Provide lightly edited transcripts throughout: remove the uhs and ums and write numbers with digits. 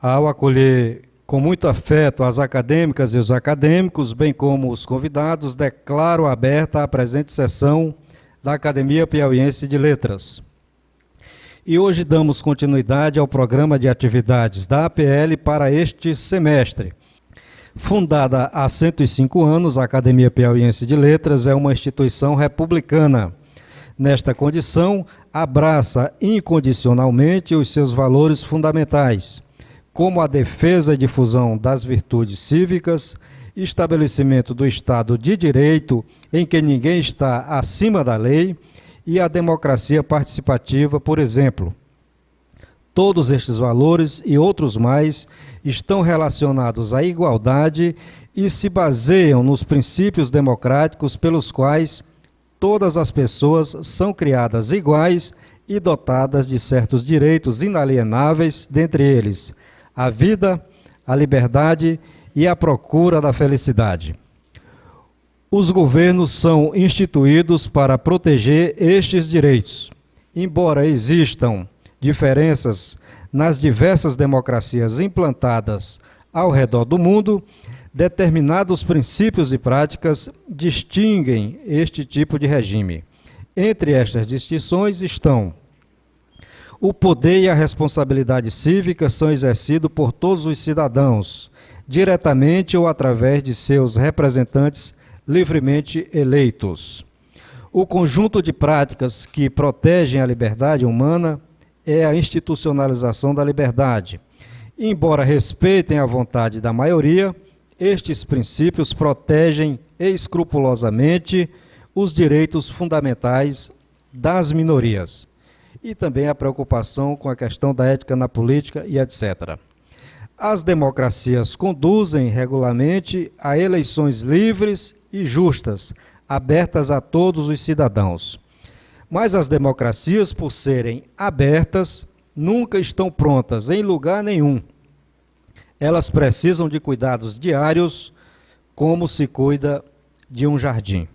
Ao acolher com muito afeto as acadêmicas e os acadêmicos, bem como os convidados, declaro aberta a presente sessão da Academia Piauiense de Letras. E hoje damos continuidade ao programa de atividades da APL para este semestre. Fundada há 105 anos, a Academia Piauiense de Letras é uma instituição republicana. Nesta condição, abraça incondicionalmente os seus valores fundamentais, como a defesa e difusão das virtudes cívicas, estabelecimento do Estado de Direito, em que ninguém está acima da lei, e a democracia participativa, por exemplo. Todos estes valores e outros mais estão relacionados à igualdade e se baseiam nos princípios democráticos pelos quais todas as pessoas são criadas iguais e dotadas de certos direitos inalienáveis, dentre eles a vida, a liberdade e a procura da felicidade. Os governos são instituídos para proteger estes direitos. Embora existam diferenças nas diversas democracias implantadas ao redor do mundo, determinados princípios e práticas distinguem este tipo de regime. Entre estas distinções estão: o poder e a responsabilidade cívica são exercidos por todos os cidadãos, diretamente ou através de seus representantes livremente eleitos. O conjunto de práticas que protegem a liberdade humana é a institucionalização da liberdade. Embora respeitem a vontade da maioria, estes princípios protegem escrupulosamente os direitos fundamentais das minorias. E também a preocupação com a questão da ética na política e etc. As democracias conduzem regularmente a eleições livres e justas, abertas a todos os cidadãos. Mas as democracias, por serem abertas, nunca estão prontas em lugar nenhum. Elas precisam de cuidados diários, como se cuida de um jardim.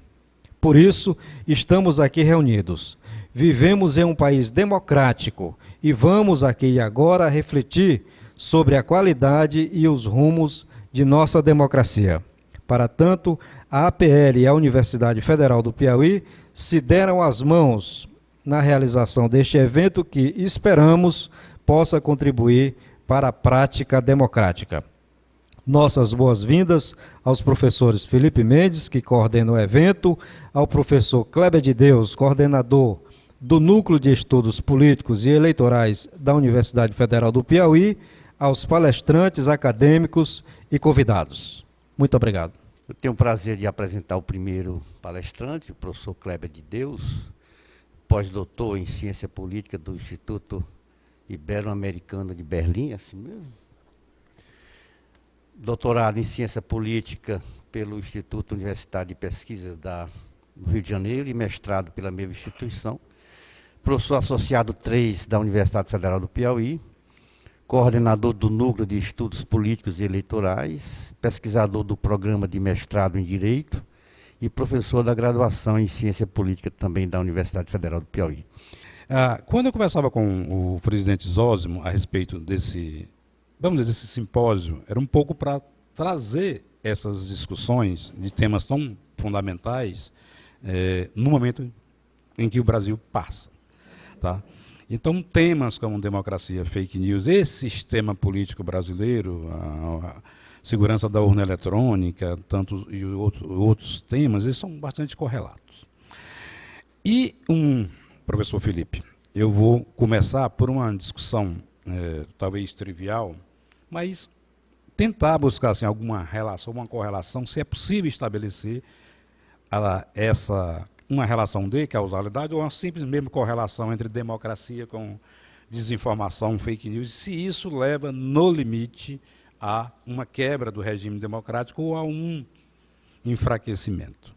Por isso, estamos aqui reunidos. Vivemos em um país democrático e vamos aqui e agora refletir sobre a qualidade e os rumos de nossa democracia. Para tanto, a APL e a Universidade Federal do Piauí se deram as mãos na realização deste evento que esperamos possa contribuir para a prática democrática. Nossas boas-vindas aos professores Felipe Mendes, que coordena o evento, ao professor Kleber de Deus, coordenador do Núcleo de Estudos Políticos e Eleitorais da Universidade Federal do Piauí, aos palestrantes, acadêmicos e convidados. Muito obrigado. Eu tenho o prazer de apresentar o primeiro palestrante, o professor Kleber de Deus, pós-doutor em Ciência Política do Instituto Ibero-Americano de Berlim, assim mesmo. Doutorado em Ciência Política pelo Instituto Universitário de Pesquisas do Rio de Janeiro e mestrado pela mesma instituição. Professor associado 3 da Universidade Federal do Piauí, coordenador do Núcleo de Estudos Políticos e Eleitorais, pesquisador do Programa de Mestrado em Direito e professor da graduação em Ciência Política também da Universidade Federal do Piauí. Quando eu conversava com o presidente Zósimo a respeito desse, vamos dizer, desse simpósio, era um pouco para trazer essas discussões de temas tão fundamentais no momento em que o Brasil passa. Tá? Então, temas como democracia, fake news, esse sistema político brasileiro, a segurança da urna eletrônica, tantos e outros temas, eles são bastante correlatos. E professor Felipe, eu vou começar por uma discussão, talvez trivial, mas tentar buscar assim, alguma relação, uma correlação, se é possível estabelecer uma relação de causalidade ou uma simples mesmo correlação entre democracia com desinformação, fake news, se isso leva, no limite, a uma quebra do regime democrático ou a um enfraquecimento.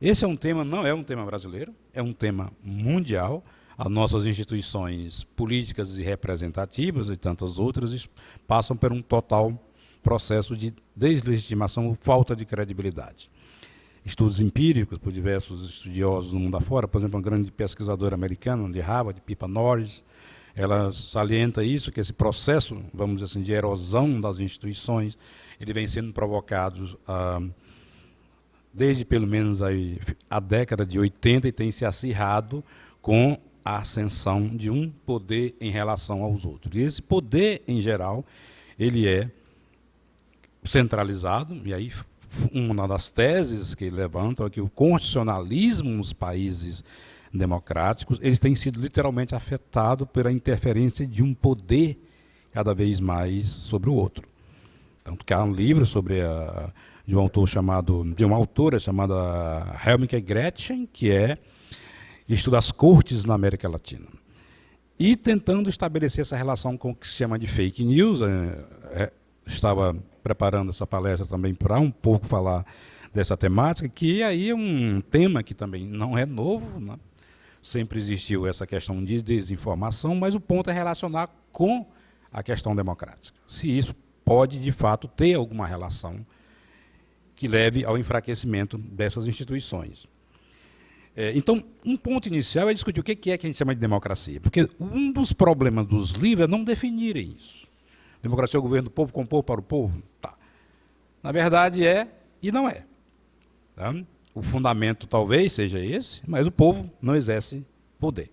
Esse é um tema, não é um tema brasileiro, é um tema mundial. As nossas instituições políticas e representativas e tantas outras passam por um total processo de deslegitimação ou falta de credibilidade. Estudos empíricos por diversos estudiosos no mundo afora, por exemplo, uma grande pesquisadora americana de Harvard, Pippa Norris, ela salienta isso, que esse processo, vamos dizer assim, de erosão das instituições, ele vem sendo provocado desde pelo menos a década de 80 e tem se acirrado com a ascensão de um poder em relação aos outros. E esse poder, em geral, ele é centralizado, e aí uma das teses que levantam é que o constitucionalismo nos países democráticos, eles têm sido literalmente afetados pela interferência de um poder cada vez mais sobre o outro. Tanto que há um livro de uma autora chamada Helmike Gretchen, que estuda as cortes na América Latina. E tentando estabelecer essa relação com o que se chama de fake news, estava preparando essa palestra também para um pouco falar dessa temática, que aí é um tema que também não é novo, né? Sempre existiu essa questão de desinformação, mas o ponto é relacionar com a questão democrática. Se isso pode, de fato, ter alguma relação que leve ao enfraquecimento dessas instituições. Então, um ponto inicial é discutir o que é que a gente chama de democracia, porque um dos problemas dos livros é não definirem isso. Democracia é o governo do povo, com o povo, para o povo? Tá. Na verdade é e não é. Tá? O fundamento talvez seja esse, mas o povo não exerce poder.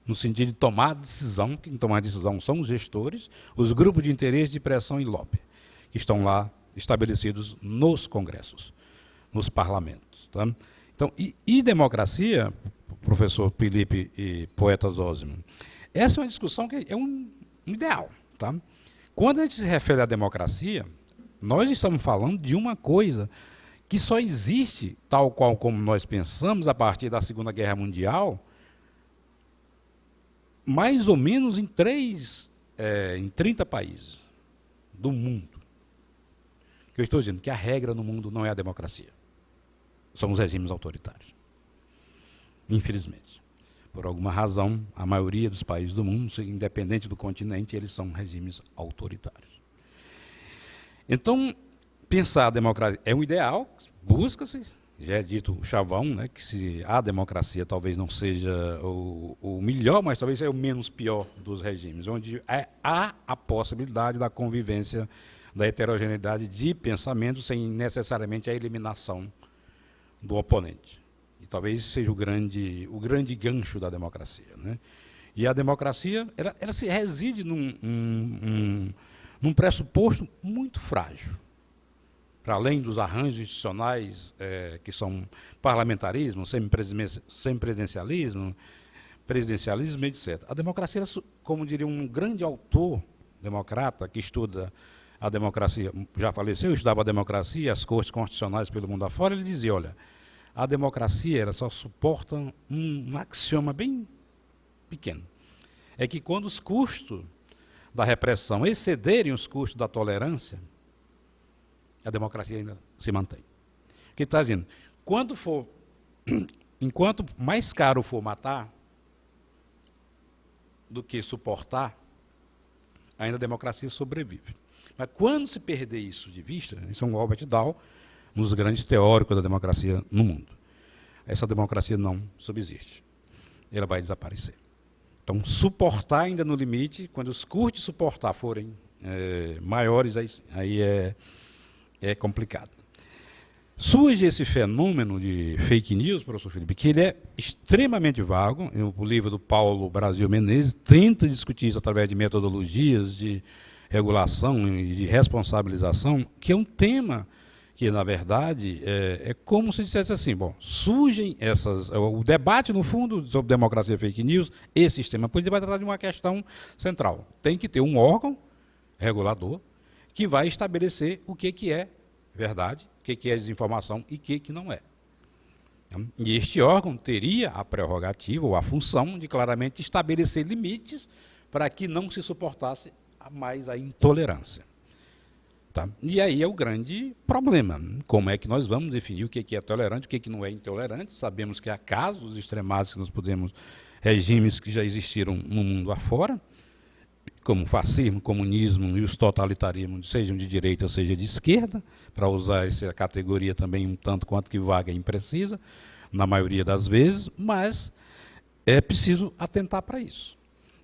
No sentido de tomar decisão, quem tomar decisão são os gestores, os grupos de interesse, de pressão e lobby, que estão lá estabelecidos nos congressos, nos parlamentos. Tá? Então, e democracia, professor Felipe e poeta Zósimo, essa é uma discussão que é um ideal. Tá? Quando a gente se refere à democracia, nós estamos falando de uma coisa que só existe, tal qual como nós pensamos, a partir da Segunda Guerra Mundial, mais ou menos em 30 países do mundo. Que eu estou dizendo que a regra no mundo não é a democracia. São os regimes autoritários. Infelizmente. Por alguma razão, a maioria dos países do mundo, independente do continente, eles são regimes autoritários. Então, pensar a democracia é um ideal, busca-se, já é dito o chavão, né, que se a democracia talvez não seja o melhor, mas talvez seja o menos pior dos regimes, onde há a possibilidade da convivência, da heterogeneidade de pensamento, sem necessariamente a eliminação do oponente. E talvez seja o grande gancho da democracia. Né? E a democracia, ela se reside num pressuposto muito frágil. Para além dos arranjos institucionais que são parlamentarismo, semipresidencialismo, presidencialismo, etc. A democracia, como diria um grande autor democrata que estuda a democracia, já faleceu, estudava a democracia, as cortes constitucionais pelo mundo afora, ele dizia, olha, a democracia ela só suporta um axioma bem pequeno. É que quando os custos da repressão excederem os custos da tolerância, a democracia ainda se mantém. O que está dizendo? Enquanto mais caro for matar do que suportar, ainda a democracia sobrevive. Mas quando se perder isso de vista, isso é um Robert Dahl, um dos grandes teóricos da democracia no mundo. Essa democracia não subsiste. Ela vai desaparecer. Então, suportar ainda no limite, quando os custos de suportar forem maiores, aí é complicado. Surge esse fenômeno de fake news, professor Felipe, que ele é extremamente vago. O livro do Paulo Brasil Menezes tenta discutir isso através de metodologias de regulação e de responsabilização, que é um tema que, na verdade, é como se dissesse assim, bom, surgem o debate, no fundo, sobre democracia e fake news, esse sistema político vai tratar de uma questão central. Tem que ter um órgão regulador que vai estabelecer o que é verdade, o que é desinformação e o que não é. E este órgão teria a prerrogativa ou a função de claramente estabelecer limites para que não se suportasse mais a intolerância. Tá? E aí é o grande problema. Como é que nós vamos definir o que é tolerante, o que não é intolerante? Sabemos que há casos extremados que nós podemos, regimes que já existiram no mundo afora, como o fascismo, comunismo e os totalitarismos, sejam de direita, seja de esquerda, para usar essa categoria também um tanto quanto que vaga e imprecisa, na maioria das vezes, mas é preciso atentar para isso.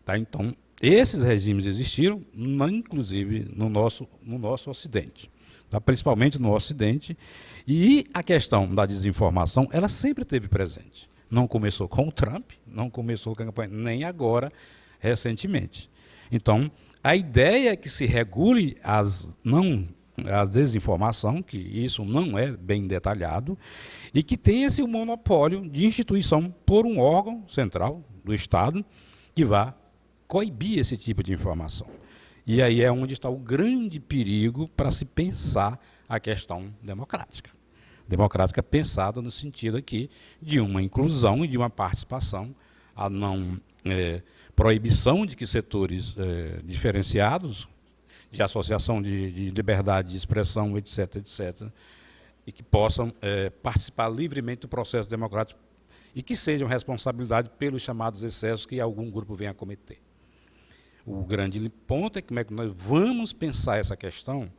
Tá? Então, esses regimes existiram, inclusive no nosso Ocidente, tá? Principalmente no Ocidente, e a questão da desinformação, ela sempre esteve presente. Não começou com o Trump, não começou com a campanha, nem agora, recentemente. Então, a ideia é que se regule a desinformação, que isso não é bem detalhado, e que tenha esse monopólio de instituição por um órgão central do Estado que vá coibir esse tipo de informação. E aí é onde está o grande perigo para se pensar a questão democrática. Democrática pensada no sentido aqui de uma inclusão e de uma participação, a não proibição de que setores diferenciados, de associação de liberdade de expressão, etc., etc., e que possam participar livremente do processo democrático e que sejam responsabilidade pelos chamados excessos que algum grupo venha a cometer. O grande ponto é como é que nós vamos pensar essa questão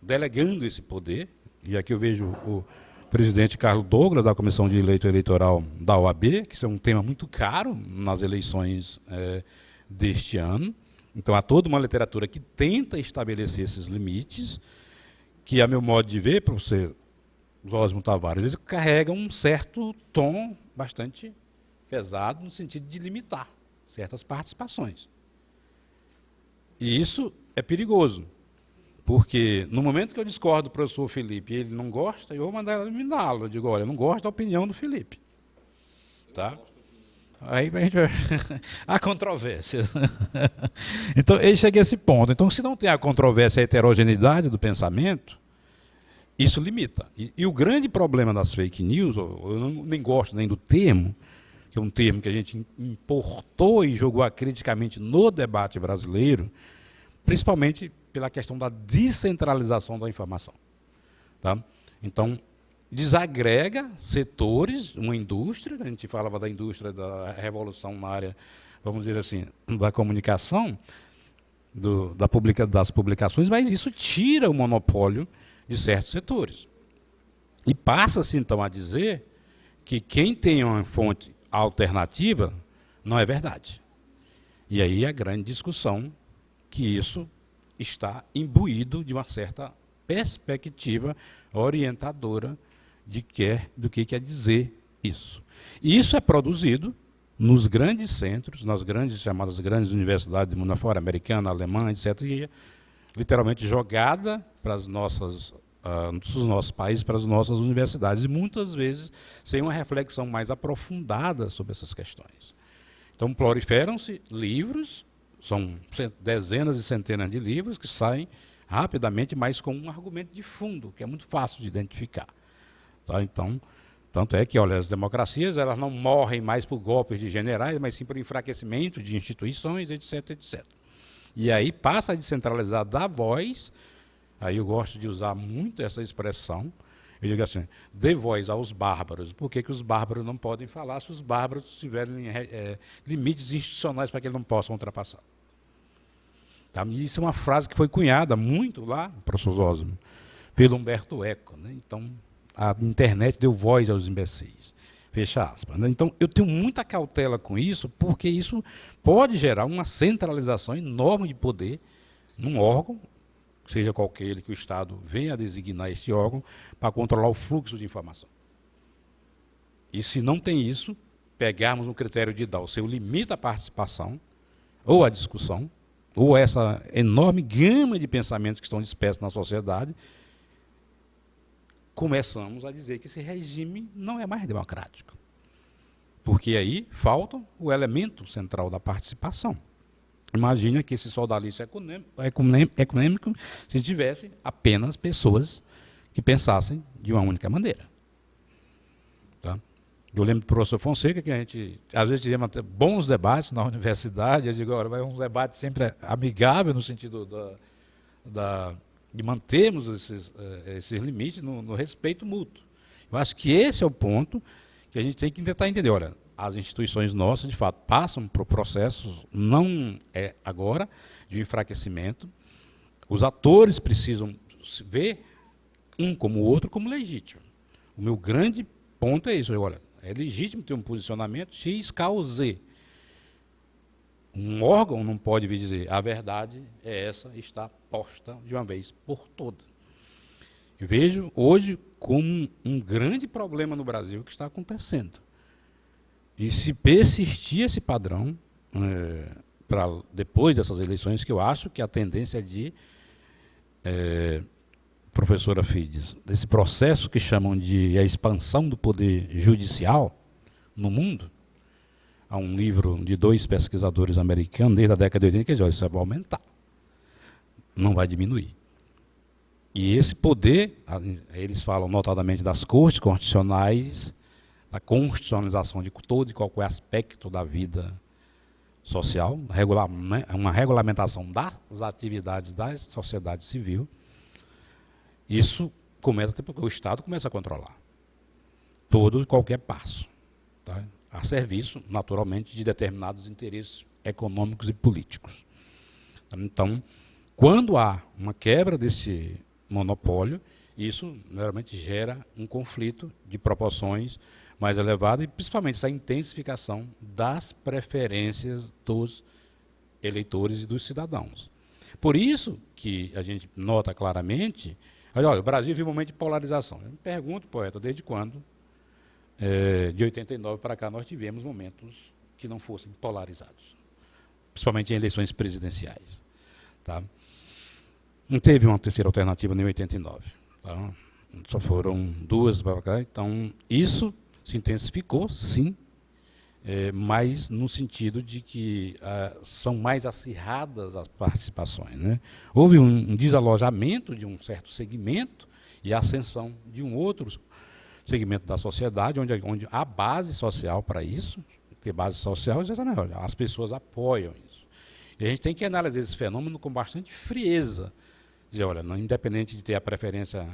delegando esse poder, e aqui eu vejo o presidente Carlos Douglas, da Comissão de Direito Eleitoral da OAB, que isso é um tema muito caro nas eleições deste ano. Então, há toda uma literatura que tenta estabelecer esses limites, que, a meu modo de ver, professor Zósimo Tavares, eles carregam um certo tom bastante pesado no sentido de limitar certas participações. E isso é perigoso, porque no momento que eu discordo do professor Felipe e ele não gosta, eu vou mandar eliminá-lo. Eu digo, olha, eu não gosto da opinião do Felipe. Tá? Aí a gente vai... há controvérsias. Então, ele chega a esse ponto. Então, se não tem a controvérsia e a heterogeneidade do pensamento, isso limita. E o grande problema das fake news, eu nem gosto nem do termo, que é um termo que a gente importou e jogou acriticamente no debate brasileiro, principalmente pela questão da descentralização da informação. Tá? Então, desagrega setores, uma indústria, a gente falava da indústria da revolução na área, vamos dizer assim, da comunicação, das publicações, mas isso tira o monopólio de certos setores. E passa-se, então, a dizer que quem tem uma fonte alternativa não é verdade. E aí a grande discussão que isso está imbuído de uma certa perspectiva orientadora do que quer dizer isso. E isso é produzido nos grandes centros, nas chamadas grandes universidades do mundo afora, americana, alemã, etc., e é literalmente jogada para dos nossos países, para as nossas universidades, e muitas vezes sem uma reflexão mais aprofundada sobre essas questões. Então, proliferam-se livros, são dezenas e centenas de livros que saem rapidamente, mas com um argumento de fundo, que é muito fácil de identificar. Tá? Então, tanto é que, olha, as democracias elas não morrem mais por golpes de generais, mas sim por enfraquecimento de instituições, etc., etc. E aí passa a descentralizar da voz, aí eu gosto de usar muito essa expressão, eu digo assim, dê voz aos bárbaros. Por que os bárbaros não podem falar se os bárbaros tiverem limites institucionais para que eles não possam ultrapassar? Tá? E isso é uma frase que foi cunhada muito lá, professor Zósimo, pelo Humberto Eco. Né? Então, a internet deu voz aos imbecis. Fecha aspas. Né? Então, eu tenho muita cautela com isso, porque isso pode gerar uma centralização enorme de poder num órgão, seja qualquer ele que o Estado venha a designar este órgão, para controlar o fluxo de informação. E se não tem isso, pegarmos um critério de dar o seu limite à participação, ou à discussão, ou essa enorme gama de pensamentos que estão dispersos na sociedade, começamos a dizer que esse regime não é mais democrático. Porque aí falta o elemento central da participação. Imagina que esse sodalício econômico se tivesse apenas pessoas que pensassem de uma única maneira. Tá? Eu lembro do professor Fonseca que a gente, às vezes, tivemos bons debates na universidade, eu digo, agora, é um debate sempre amigável no sentido de mantermos esses limites no respeito mútuo. Eu acho que esse é o ponto que a gente tem que tentar entender. Olha, as instituições nossas, de fato, passam por processos, não é agora, de enfraquecimento. Os atores precisam ver um como o outro como legítimo. O meu grande ponto é isso. Olha, é legítimo ter um posicionamento X, K ou Z. Um órgão não pode vir dizer a verdade é essa, está posta de uma vez por todas. Eu vejo hoje como um grande problema no Brasil que está acontecendo. E se persistir esse padrão, para depois dessas eleições, que eu acho que a tendência é de, professora Fides, desse processo que chamam de a expansão do poder judicial no mundo. Há um livro de 2 pesquisadores americanos, desde a década de 80, que dizem, isso vai aumentar, não vai diminuir. E esse poder, eles falam notadamente das cortes constitucionais, da constitucionalização de todo e qualquer aspecto da vida social, uma regulamentação das atividades da sociedade civil. Isso começa até porque o Estado começa a controlar todo e qualquer passo, tá? A serviço, naturalmente, de determinados interesses econômicos e políticos. Então, quando há uma quebra desse monopólio, isso geralmente gera um conflito de proporções mais elevadas e principalmente essa intensificação das preferências dos eleitores e dos cidadãos. Por isso que a gente nota claramente, olha, o Brasil vive um momento de polarização. Eu me pergunto, poeta, desde quando, de 89 para cá, nós tivemos momentos que não fossem polarizados, principalmente em eleições presidenciais. Tá? Não teve uma terceira alternativa em 89. Tá? Só foram 2 para cá. Então, isso se intensificou, sim, mas no sentido de que são mais acirradas as participações. Né? Houve um desalojamento de um certo segmento e a ascensão de um outro segmento da sociedade, onde há base social para isso, porque base social, as pessoas apoiam isso. E a gente tem que analisar esse fenômeno com bastante frieza. Dizer, olha, não, independente de ter a preferência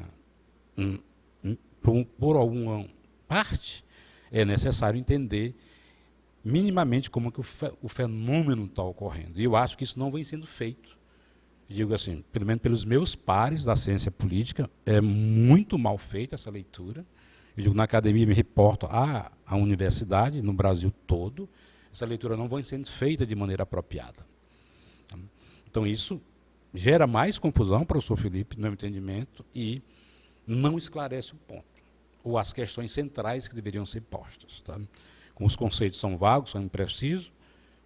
por alguma parte, é necessário entender minimamente como que o fenômeno está ocorrendo. E eu acho que isso não vem sendo feito. Digo assim, pelo menos pelos meus pares da ciência política, é muito mal feita essa leitura. Eu digo, na academia me reporto à universidade, no Brasil todo, essa leitura não vem sendo feita de maneira apropriada. Então isso gera mais confusão, professor Felipe, no meu entendimento, e não esclarece o ponto, ou as questões centrais que deveriam ser postas. Tá? Como os conceitos são vagos, são imprecisos,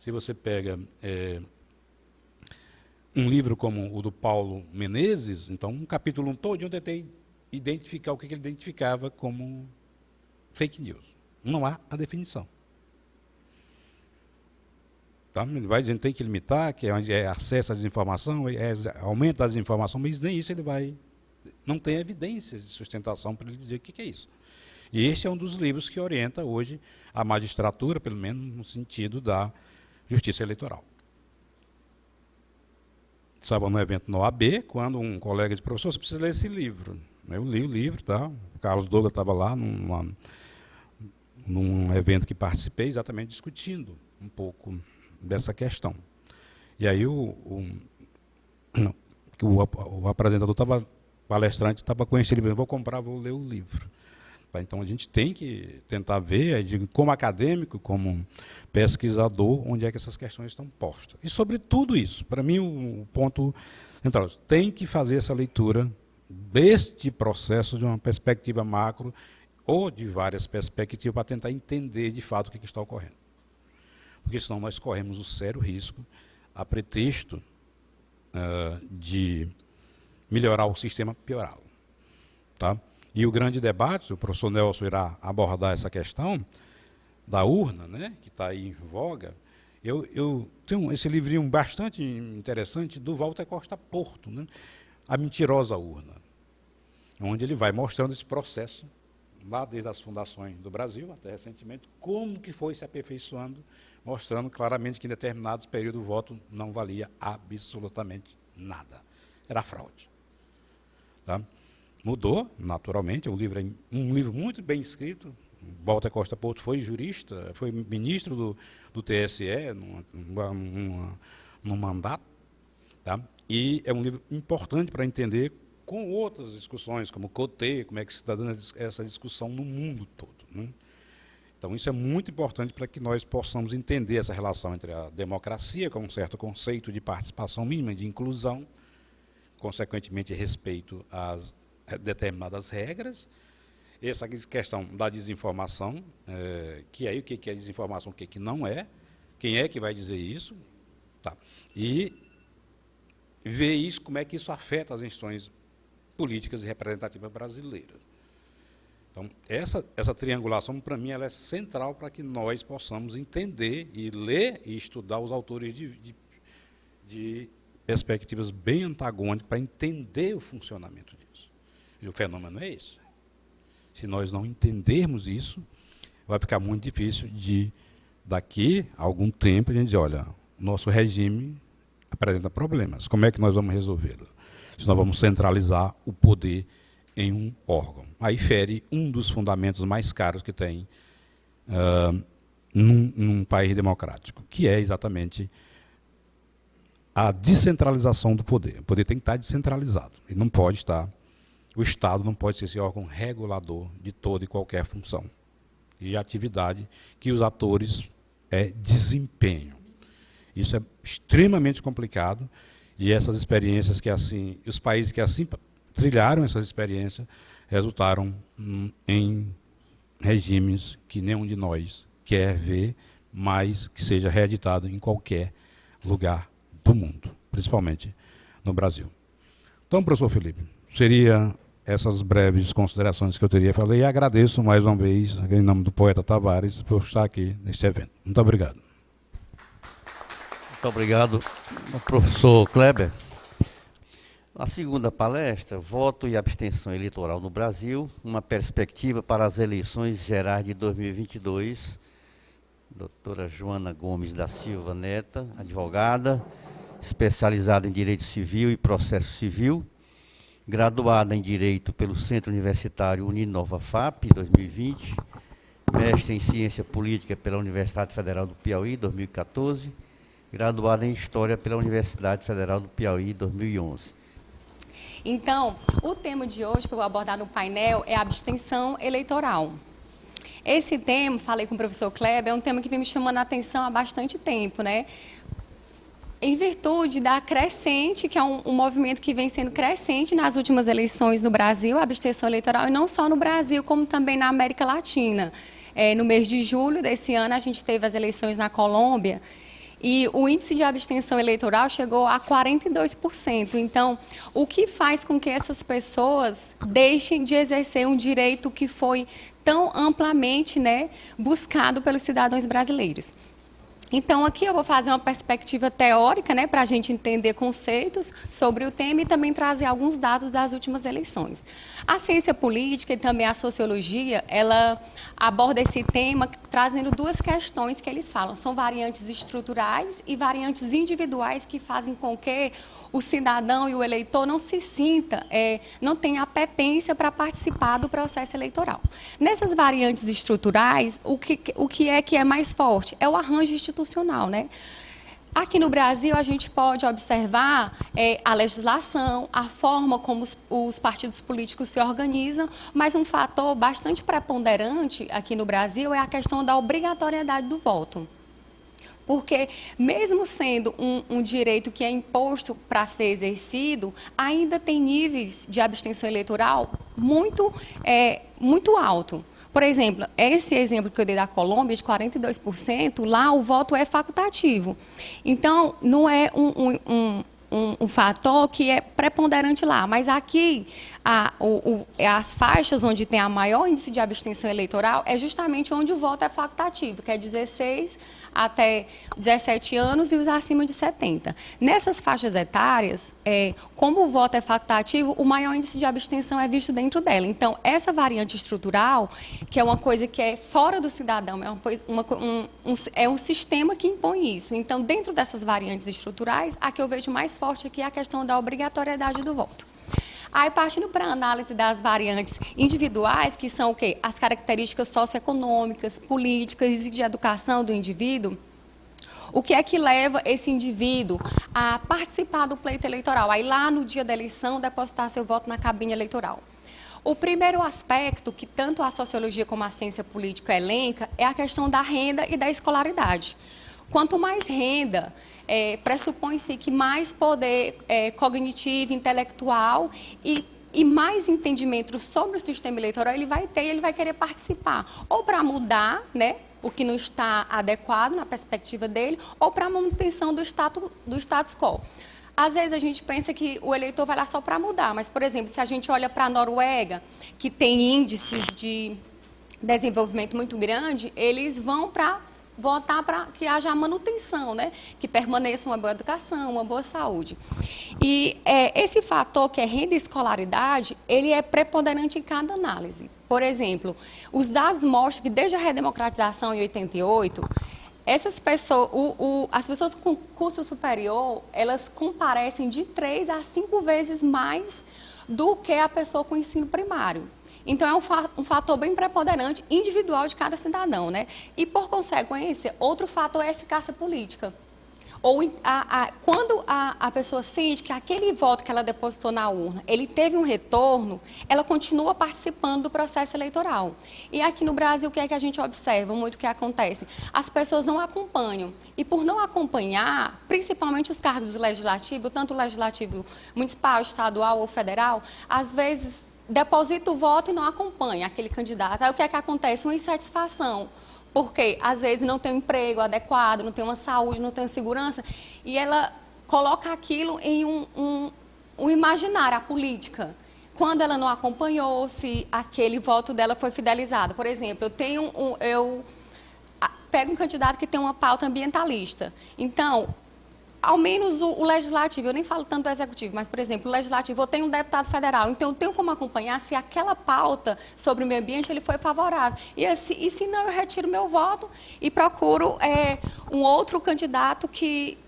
se você pega um livro como o do Paulo Menezes, então um capítulo todo, eu tentei identificar o que ele identificava como fake news. Não há a definição. Tá? Ele vai dizendo que tem que limitar, que é onde é acesso à desinformação, aumento da desinformação, mas nem isso ele vai... Não tem evidências de sustentação para ele dizer o que é isso. E este é um dos livros que orienta hoje a magistratura, pelo menos no sentido da justiça eleitoral. Estava no evento no OAB, quando um colega disse, professor, você precisa ler esse livro. Eu li o livro, tá? O Carlos Douglas estava lá num evento que participei, exatamente discutindo um pouco dessa questão. E aí o apresentador palestrante estava com esse livro, eu vou comprar, vou ler o livro. Então a gente tem que tentar ver, como acadêmico, como pesquisador, onde é que essas questões estão postas. E sobre tudo isso, para mim o ponto central, tem que fazer essa leitura deste processo de uma perspectiva macro ou de várias perspectivas para tentar entender de fato o que está ocorrendo. Porque senão nós corremos o sério risco, a pretexto de melhorar o sistema, piorá-lo. Tá? E o grande debate, o professor Nelson irá abordar essa questão da urna, né, que está aí em voga. Eu tenho esse livrinho bastante interessante do Walter Costa Porto, né, A Mentirosa Urna, onde ele vai mostrando esse processo, lá desde as fundações do Brasil, até recentemente, como que foi se aperfeiçoando, mostrando claramente que em determinados períodos o voto não valia absolutamente nada. Era fraude. Tá? Mudou, naturalmente, um livro muito bem escrito. Walter Costa Porto foi jurista, foi ministro do TSE num mandato. Tá? E é um livro importante para entender com outras discussões, como o COTE, como é que se está dando essa discussão no mundo todo. Né? Então, isso é muito importante para que nós possamos entender essa relação entre a democracia, com um certo conceito de participação mínima, de inclusão, consequentemente, respeito às determinadas regras, essa questão da desinformação, que aí o que é desinformação, o que não é, quem é que vai dizer isso, tá? E ver isso, como é que isso afeta as instituições políticas e representativas brasileiras. Então, essa triangulação, para mim, ela é central para que nós possamos entender e ler e estudar os autores de perspectivas bem antagônicas para entender o funcionamento disso. E o fenômeno é esse. Se nós não entendermos isso, vai ficar muito difícil de, daqui a algum tempo, a gente dizer, olha, nosso regime apresenta problemas. Como é que nós vamos resolvê-lo? Se nós vamos centralizar o poder em um órgão. Aí fere um dos fundamentos mais caros que tem num país democrático, que é exatamente a descentralização do poder. O poder tem que estar descentralizado. Ele não pode estar, o Estado não pode ser esse órgão regulador de toda e qualquer função e atividade que os atores desempenham. Isso é extremamente complicado e essas experiências que assim, os países que assim trilharam essas experiências resultaram em regimes que nenhum de nós quer ver, mas que seja reeditado em qualquer lugar do mundo, principalmente no Brasil. Então, professor Felipe, seria essas breves considerações que eu teria falado e agradeço mais uma vez, em nome do poeta Tavares, por estar aqui neste evento. Muito obrigado. Muito obrigado, professor Kleber. A segunda palestra, Voto e Abstenção Eleitoral no Brasil, uma perspectiva para as eleições gerais de 2022. Doutora Joana Gomes da Silva Neta, advogada, especializada em Direito Civil e Processo Civil, graduada em Direito pelo Centro Universitário Uninova FAP, 2020, mestre em Ciência Política pela Universidade Federal do Piauí, 2014, graduada em História pela Universidade Federal do Piauí, 2011. Então, o tema de hoje que eu vou abordar no painel é a abstenção eleitoral. Esse tema, falei com o professor Kleber, é um tema que vem me chamando a atenção há bastante tempo, né? Em virtude da crescente, que é um movimento que vem sendo crescente nas últimas eleições no Brasil, a abstenção eleitoral, e não só no Brasil, como também na América Latina. No mês de julho desse ano, a gente teve as eleições na Colômbia, e o índice de abstenção eleitoral chegou a 42%. Então, o que faz com que essas pessoas deixem de exercer um direito que foi tão amplamente, né, buscado pelos cidadãos brasileiros? Então, aqui eu vou fazer uma perspectiva teórica, né, para a gente entender conceitos sobre o tema e também trazer alguns dados das últimas eleições. A ciência política e também a sociologia, ela aborda esse tema trazendo duas questões que eles falam. São variantes estruturais e variantes individuais que fazem com que o cidadão e o eleitor não se sinta, não tenha apetência para participar do processo eleitoral. Nessas variantes estruturais, o que é mais forte? É o arranjo institucional, né? Aqui no Brasil, a gente pode observar a legislação, a forma como os partidos políticos se organizam, mas um fator bastante preponderante aqui no Brasil é a questão da obrigatoriedade do voto. Porque, mesmo sendo um direito que é imposto para ser exercido, ainda tem níveis de abstenção eleitoral muito alto. Por exemplo, esse exemplo que eu dei da Colômbia, de 42%, lá o voto é facultativo. Então, não é um fator que é preponderante lá, mas aqui as faixas onde tem a maior índice de abstenção eleitoral é justamente onde o voto é facultativo, que é 16 até 17 anos e os acima de 70. Nessas faixas etárias, como o voto é facultativo, o maior índice de abstenção é visto dentro dela. Então, essa variante estrutural, que é uma coisa que é fora do cidadão, é um sistema que impõe isso. Então, dentro dessas variantes estruturais, a que eu vejo mais forte aqui é a questão da obrigatoriedade do voto. Aí, partindo para a análise das variantes individuais, que são o quê? As características socioeconômicas, políticas e de educação do indivíduo, o que é que leva esse indivíduo a participar do pleito eleitoral? Aí, lá no dia da eleição, depositar seu voto na cabine eleitoral. O primeiro aspecto que tanto a sociologia como a ciência política elenca é a questão da renda e da escolaridade. Quanto mais renda, pressupõe-se que mais poder cognitivo, intelectual e mais entendimento sobre o sistema eleitoral ele vai ter e ele vai querer participar. Ou para mudar, né, o que não está adequado na perspectiva dele, ou para a manutenção do status quo. Às vezes a gente pensa que o eleitor vai lá só para mudar, mas, por exemplo, se a gente olha para a Noruega, que tem índices de desenvolvimento muito grande, eles vão para votar para que haja a manutenção, né? Que permaneça uma boa educação, uma boa saúde. E esse fator, que é renda e escolaridade, ele é preponderante em cada análise. Por exemplo, os dados mostram que desde a redemocratização em 88, essas pessoas, as pessoas com curso superior, elas comparecem de 3 a 5 vezes mais do que a pessoa com ensino primário. Então, é um fator bem preponderante, individual de cada cidadão, né? E, por consequência, outro fator é a eficácia política. Ou quando a pessoa sente que aquele voto que ela depositou na urna, ele teve um retorno, ela continua participando do processo eleitoral. E aqui no Brasil, o que é que a gente observa muito que acontece? As pessoas não acompanham. E por não acompanhar, principalmente os cargos do legislativo, tanto o legislativo municipal, estadual ou federal, às vezes deposita o voto e não acompanha aquele candidato. Aí o que é que acontece? Uma insatisfação. Porque, às vezes, não tem um emprego adequado, não tem uma saúde, não tem uma segurança, e ela coloca aquilo em um imaginário, a política. Quando ela não acompanhou, se aquele voto dela foi fidelizado. Por exemplo, eu pego um candidato que tem uma pauta ambientalista. Então, ao menos o legislativo, eu nem falo tanto do executivo, mas, por exemplo, o legislativo, eu tenho um deputado federal, então eu tenho como acompanhar se aquela pauta sobre o meio ambiente ele foi favorável. E se não, eu retiro meu voto e procuro um outro candidato que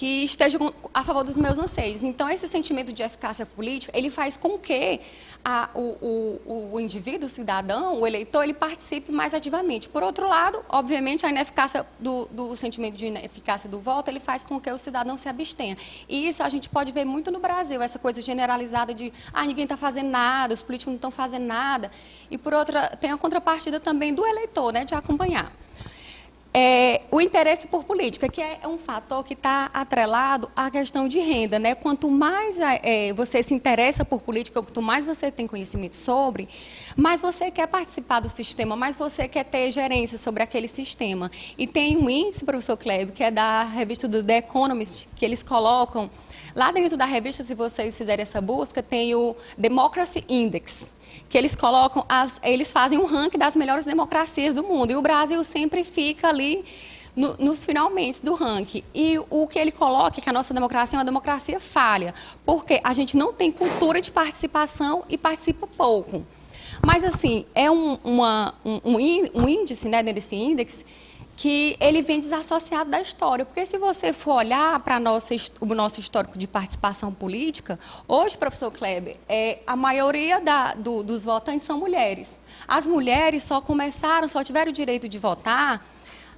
esteja a favor dos meus anseios. Então, esse sentimento de eficácia política, ele faz com que o indivíduo, o cidadão, o eleitor, ele participe mais ativamente. Por outro lado, obviamente, a ineficácia do sentimento de ineficácia do voto, ele faz com que o cidadão se abstenha. E isso a gente pode ver muito no Brasil, essa coisa generalizada de ninguém está fazendo nada, os políticos não estão fazendo nada. E, por outra, tem a contrapartida também do eleitor, né, de acompanhar. O interesse por política, que é um fator que está atrelado à questão de renda, né? Quanto mais você se interessa por política, quanto mais você tem conhecimento sobre, mais você quer participar do sistema, mais você quer ter gerência sobre aquele sistema. E tem um índice, professor Kleber, que é da revista do The Economist, que eles colocam, lá dentro da revista, se vocês fizerem essa busca, tem o Democracy Index, que eles colocam, eles fazem um ranking das melhores democracias do mundo. E o Brasil sempre fica ali nos finalmente do ranking. E o que ele coloca é que a nossa democracia é uma democracia falha, porque a gente não tem cultura de participação e participa pouco. Mas, assim, é um índice, né, desse índice, que ele vem desassociado da história. Porque se você for olhar para o nosso histórico de participação política, hoje, professor Kleber, a maioria dos votantes são mulheres. As mulheres só tiveram o direito de votar,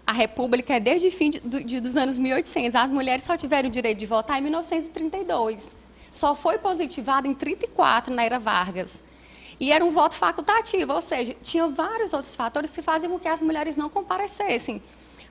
a República é desde o fim dos anos 1800, as mulheres só tiveram o direito de votar em 1932. Só foi positivado em 1934, na era Vargas. E era um voto facultativo, ou seja, tinha vários outros fatores que faziam com que as mulheres não comparecessem,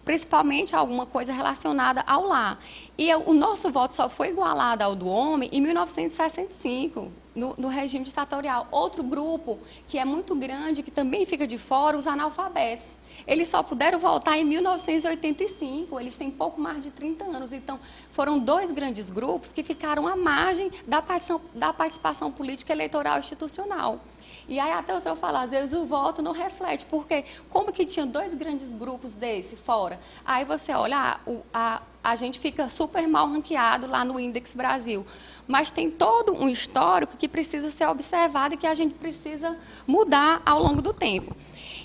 principalmente alguma coisa relacionada ao lar. E o nosso voto só foi igualado ao do homem em 1965, no regime ditatorial. Outro grupo que é muito grande, que também fica de fora, os analfabetos. Eles só puderam votar em 1985, eles têm pouco mais de 30 anos. Então, foram 2 grandes grupos que ficaram à margem da participação política eleitoral institucional. E aí até o senhor fala, às vezes o voto não reflete, porque como que tinha 2 grandes grupos desse fora? Aí você olha, a gente fica super mal ranqueado lá no Index Brasil. Mas tem todo um histórico que precisa ser observado e que a gente precisa mudar ao longo do tempo.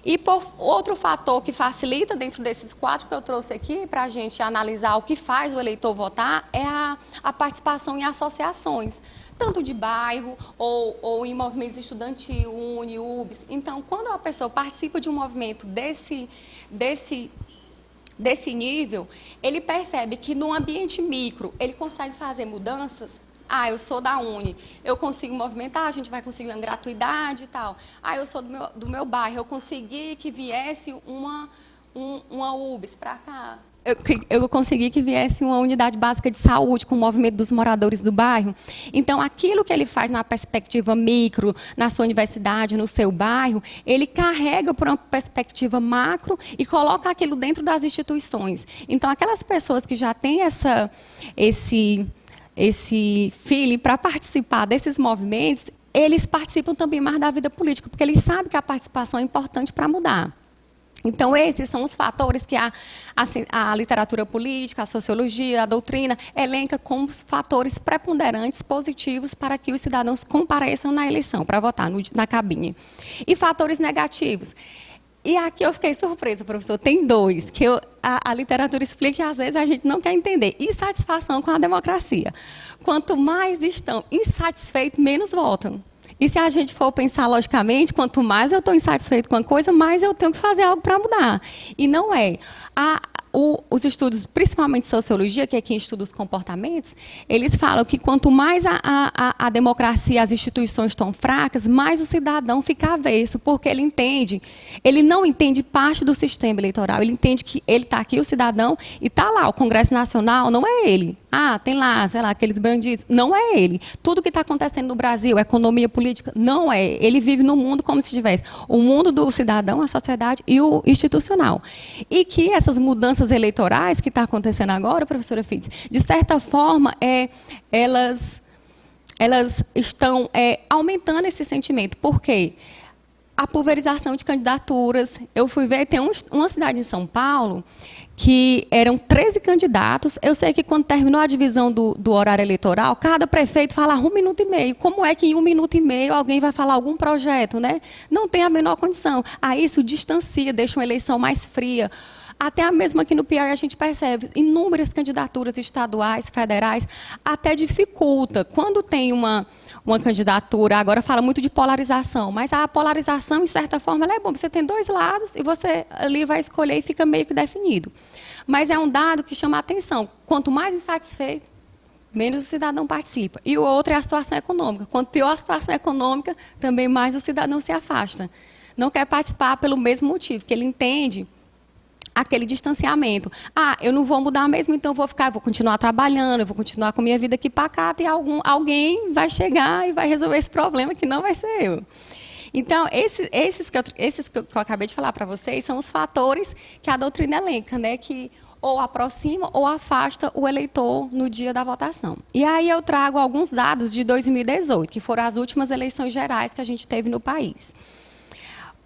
E outro fator que facilita, dentro desses 4 que eu trouxe aqui, para a gente analisar o que faz o eleitor votar, é a participação em associações, tanto de bairro ou em movimentos estudantil, UNE, UBS. Então, quando a pessoa participa de um movimento desse nível, ele percebe que no ambiente micro ele consegue fazer mudanças Ah, eu sou da Uni, eu consigo movimentar, a gente vai conseguir uma gratuidade e tal. Ah, eu sou do meu bairro, eu consegui que viesse uma UBS para cá. Eu consegui que viesse uma unidade básica de saúde com o movimento dos moradores do bairro. Então, aquilo que ele faz na perspectiva micro, na sua universidade, no seu bairro, ele carrega para uma perspectiva macro e coloca aquilo dentro das instituições. Então, aquelas pessoas que já têm esse feeling para participar desses movimentos, eles participam também mais da vida política, porque eles sabem que a participação é importante para mudar. Então, esses são os fatores que a literatura política, a sociologia, a doutrina elenca como fatores preponderantes positivos para que os cidadãos compareçam na eleição, para votar na cabine. E fatores negativos. E aqui eu fiquei surpresa, professor, tem dois, que a literatura explica e às vezes a gente não quer entender. Insatisfação com a democracia. Quanto mais estão insatisfeitos, menos votam. E se a gente for pensar logicamente, quanto mais eu estou insatisfeito com a coisa, mais eu tenho que fazer algo para mudar. E não é. Os estudos, principalmente sociologia, que aqui estuda os comportamentos, eles falam que quanto mais a democracia, as instituições estão fracas, mais o cidadão fica avesso, porque ele não entende parte do sistema eleitoral, ele entende que ele está aqui, o cidadão, e está lá, o Congresso Nacional, não é ele. Ah, tem lá, sei lá, aqueles bandidos, não é ele. Tudo que está acontecendo no Brasil, economia política, não é. Ele vive no mundo como se tivesse o mundo do cidadão, a sociedade e o institucional. E que essas mudanças eleitorais que está acontecendo agora, professora Fides, de certa forma, elas estão aumentando esse sentimento. Por quê? A pulverização de candidaturas. Eu fui ver, tem uma cidade em São Paulo que eram 13 candidatos. Eu sei que quando terminou a divisão do horário eleitoral, cada prefeito fala 1 minuto e meio. Como é que em 1 minuto e meio alguém vai falar algum projeto, né? Não tem a menor condição. Aí isso distancia, deixa uma eleição mais fria. Até mesmo aqui no Piauí a gente percebe inúmeras candidaturas estaduais, federais, até dificulta. Quando tem uma candidatura, agora fala muito de polarização, mas a polarização, em certa forma, ela é bom. Você tem dois lados e você ali vai escolher e fica meio que definido. Mas é um dado que chama a atenção. Quanto mais insatisfeito, menos o cidadão participa. E o outro é a situação econômica. Quanto pior a situação econômica, também mais o cidadão se afasta. Não quer participar pelo mesmo motivo, que ele entende aquele distanciamento. Ah, eu não vou mudar mesmo, então eu vou continuar trabalhando, eu vou continuar com a minha vida aqui pacata e alguém vai chegar e vai resolver esse problema que não vai ser eu. Então, esses que eu acabei de falar para vocês são os fatores que a doutrina elenca, né, que ou aproxima ou afasta o eleitor no dia da votação. E aí eu trago alguns dados de 2018, que foram as últimas eleições gerais que a gente teve no país.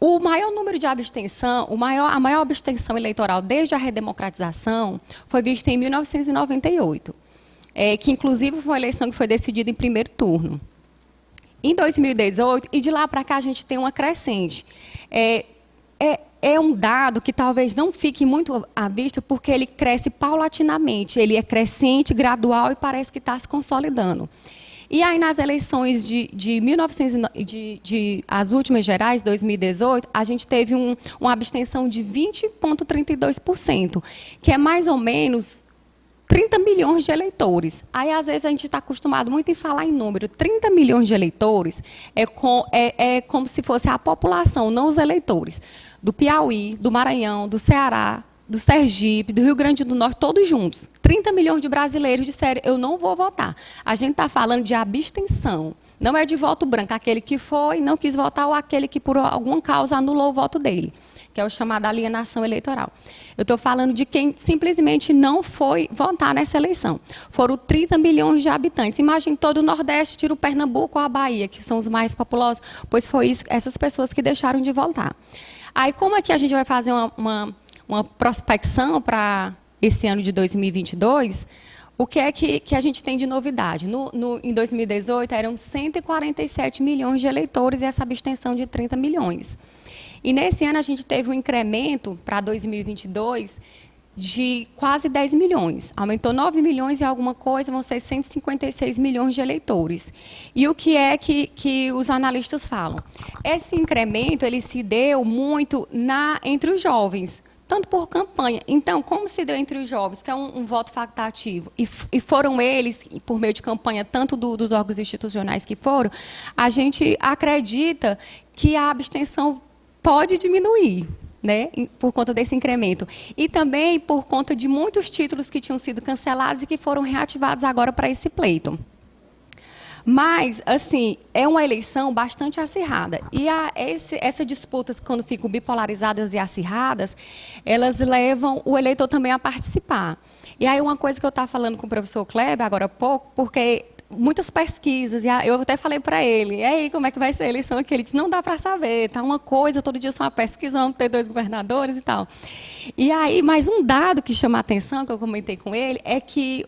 O maior número de abstenção, a maior abstenção eleitoral desde a redemocratização foi vista em 1998, que inclusive foi uma eleição que foi decidida em primeiro turno. Em 2018, e de lá para cá a gente tem uma crescente. É um dado que talvez não fique muito à vista, porque ele cresce paulatinamente, ele é crescente, gradual e parece que está se consolidando. E aí, nas eleições as últimas gerais, 2018, a gente teve uma abstenção de 20,32%, que é mais ou menos 30 milhões de eleitores. Aí, às vezes, a gente está acostumado muito em falar em número. 30 milhões de eleitores é como se fosse a população, não os eleitores, do Piauí, do Maranhão, do Ceará, do Sergipe, do Rio Grande do Norte, todos juntos. 30 milhões de brasileiros disseram, eu não vou votar. A gente está falando de abstenção. Não é de voto branco, aquele que foi e não quis votar ou aquele que, por alguma causa, anulou o voto dele, que é o chamado alienação eleitoral. Eu estou falando de quem simplesmente não foi votar nessa eleição. Foram 30 milhões de habitantes. Imagine todo o Nordeste, tira o Pernambuco ou a Bahia, que são os mais populosos, pois foi essas pessoas que deixaram de votar. Aí, como é que a gente vai fazer uma prospecção para esse ano de 2022, o que é que a gente tem de novidade? Em 2018, eram 147 milhões de eleitores e essa abstenção de 30 milhões. E nesse ano, a gente teve um incremento para 2022 de quase 10 milhões. Aumentou 9 milhões e alguma coisa, vão ser 156 milhões de eleitores. E o que é que os analistas falam? Esse incremento ele se deu muito entre os jovens. tanto por campanha. Então, como se deu entre os jovens, que é um voto facultativo, e foram eles, por meio de campanha, tanto dos órgãos institucionais que foram, a gente acredita que a abstenção pode diminuir, né, por conta desse incremento. E também por conta de muitos títulos que tinham sido cancelados e que foram reativados agora para esse pleito. Mas, assim, é uma eleição bastante acirrada. E essa disputa, quando ficam bipolarizadas e acirradas, elas levam o eleitor também a participar. E aí, uma coisa que eu estava falando com o professor Kleber agora há pouco, porque muitas pesquisas, e eu até falei para ele, e aí, como é que vai ser a eleição aqui? Ele disse, não dá para saber, tá uma coisa, todo dia só uma pesquisa, vamos ter 2 governadores e tal. E aí, mais um dado que chama a atenção, que eu comentei com ele, é que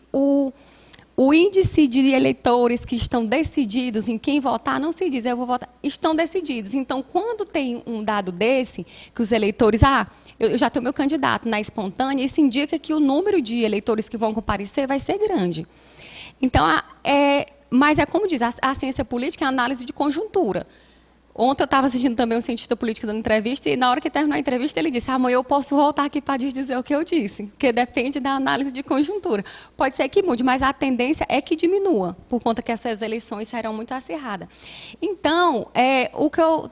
o índice de eleitores que estão decididos em quem votar, não se diz, eu vou votar, estão decididos. Então, quando tem um dado desse, que os eleitores, eu já tenho meu candidato na espontânea, isso indica que o número de eleitores que vão comparecer vai ser grande. Então, mas é como diz, a ciência política é a análise de conjuntura. Ontem eu estava assistindo também um cientista político dando entrevista, e na hora que terminou a entrevista ele disse, amanhã eu posso voltar aqui para dizer o que eu disse, porque depende da análise de conjuntura. Pode ser que mude, mas a tendência é que diminua, por conta que essas eleições serão muito acirradas. Então, o que eu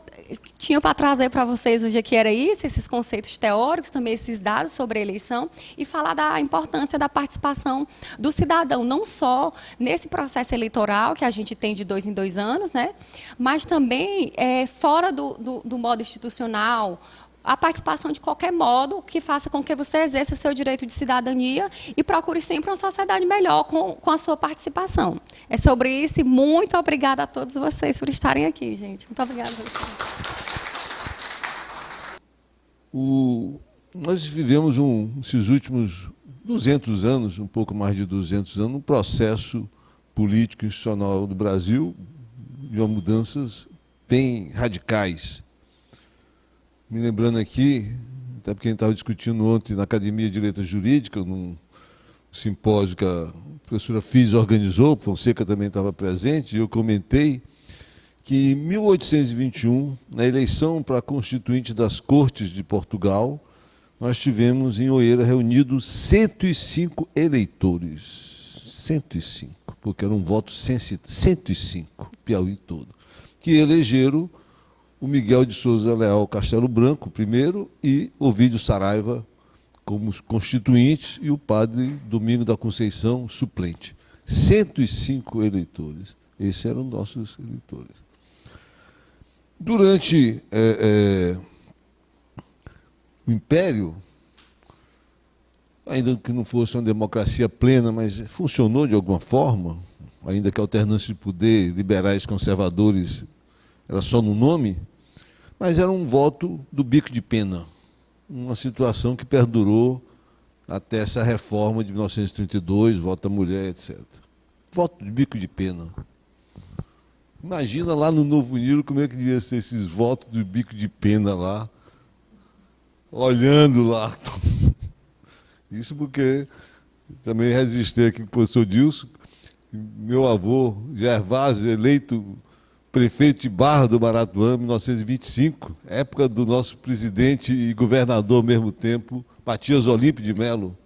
tinha para trazer para vocês hoje aqui era isso, esses conceitos teóricos, também esses dados sobre a eleição, e falar da importância da participação do cidadão, não só nesse processo eleitoral, que a gente tem de 2 em 2 anos, né, mas também fora do modo institucional, a participação de qualquer modo que faça com que você exerça seu direito de cidadania e procure sempre uma sociedade melhor com a sua participação. É sobre isso e muito obrigada a todos vocês por estarem aqui, gente. Muito obrigada. Nós vivemos esses últimos 200 anos, um pouco mais de 200 anos, um processo político institucional do Brasil de mudanças bem radicais. Me lembrando aqui, até porque a gente estava discutindo ontem na Academia de Letras Jurídicas, num simpósio que a professora Fiz organizou, Fonseca também estava presente, e eu comentei que em 1821, na eleição para constituinte das Cortes de Portugal, nós tivemos em Oeiras reunidos 105 eleitores. 105, porque era um voto sensível. 105, Piauí todo. Que elegeram o Miguel de Souza Leal Castelo Branco, primeiro, e Ovídio Saraiva como constituintes, e o padre Domingo da Conceição, suplente. 105 eleitores. Esses eram nossos eleitores. Durante o Império, ainda que não fosse uma democracia plena, mas funcionou de alguma forma, ainda que a alternância de poder, liberais conservadores, era só no nome, mas era um voto do bico de pena, uma situação que perdurou até essa reforma de 1932, voto da mulher, etc. Voto de bico de pena. Imagina lá no Novo Nilo como é que devia ser esses votos de bico de pena lá, olhando lá. Isso porque também resisti aqui com o professor Dilson, meu avô Gervásio, eleito prefeito de Barra do Maratuã, em 1925, época do nosso presidente e governador ao mesmo tempo, Matias Olímpio de Melo.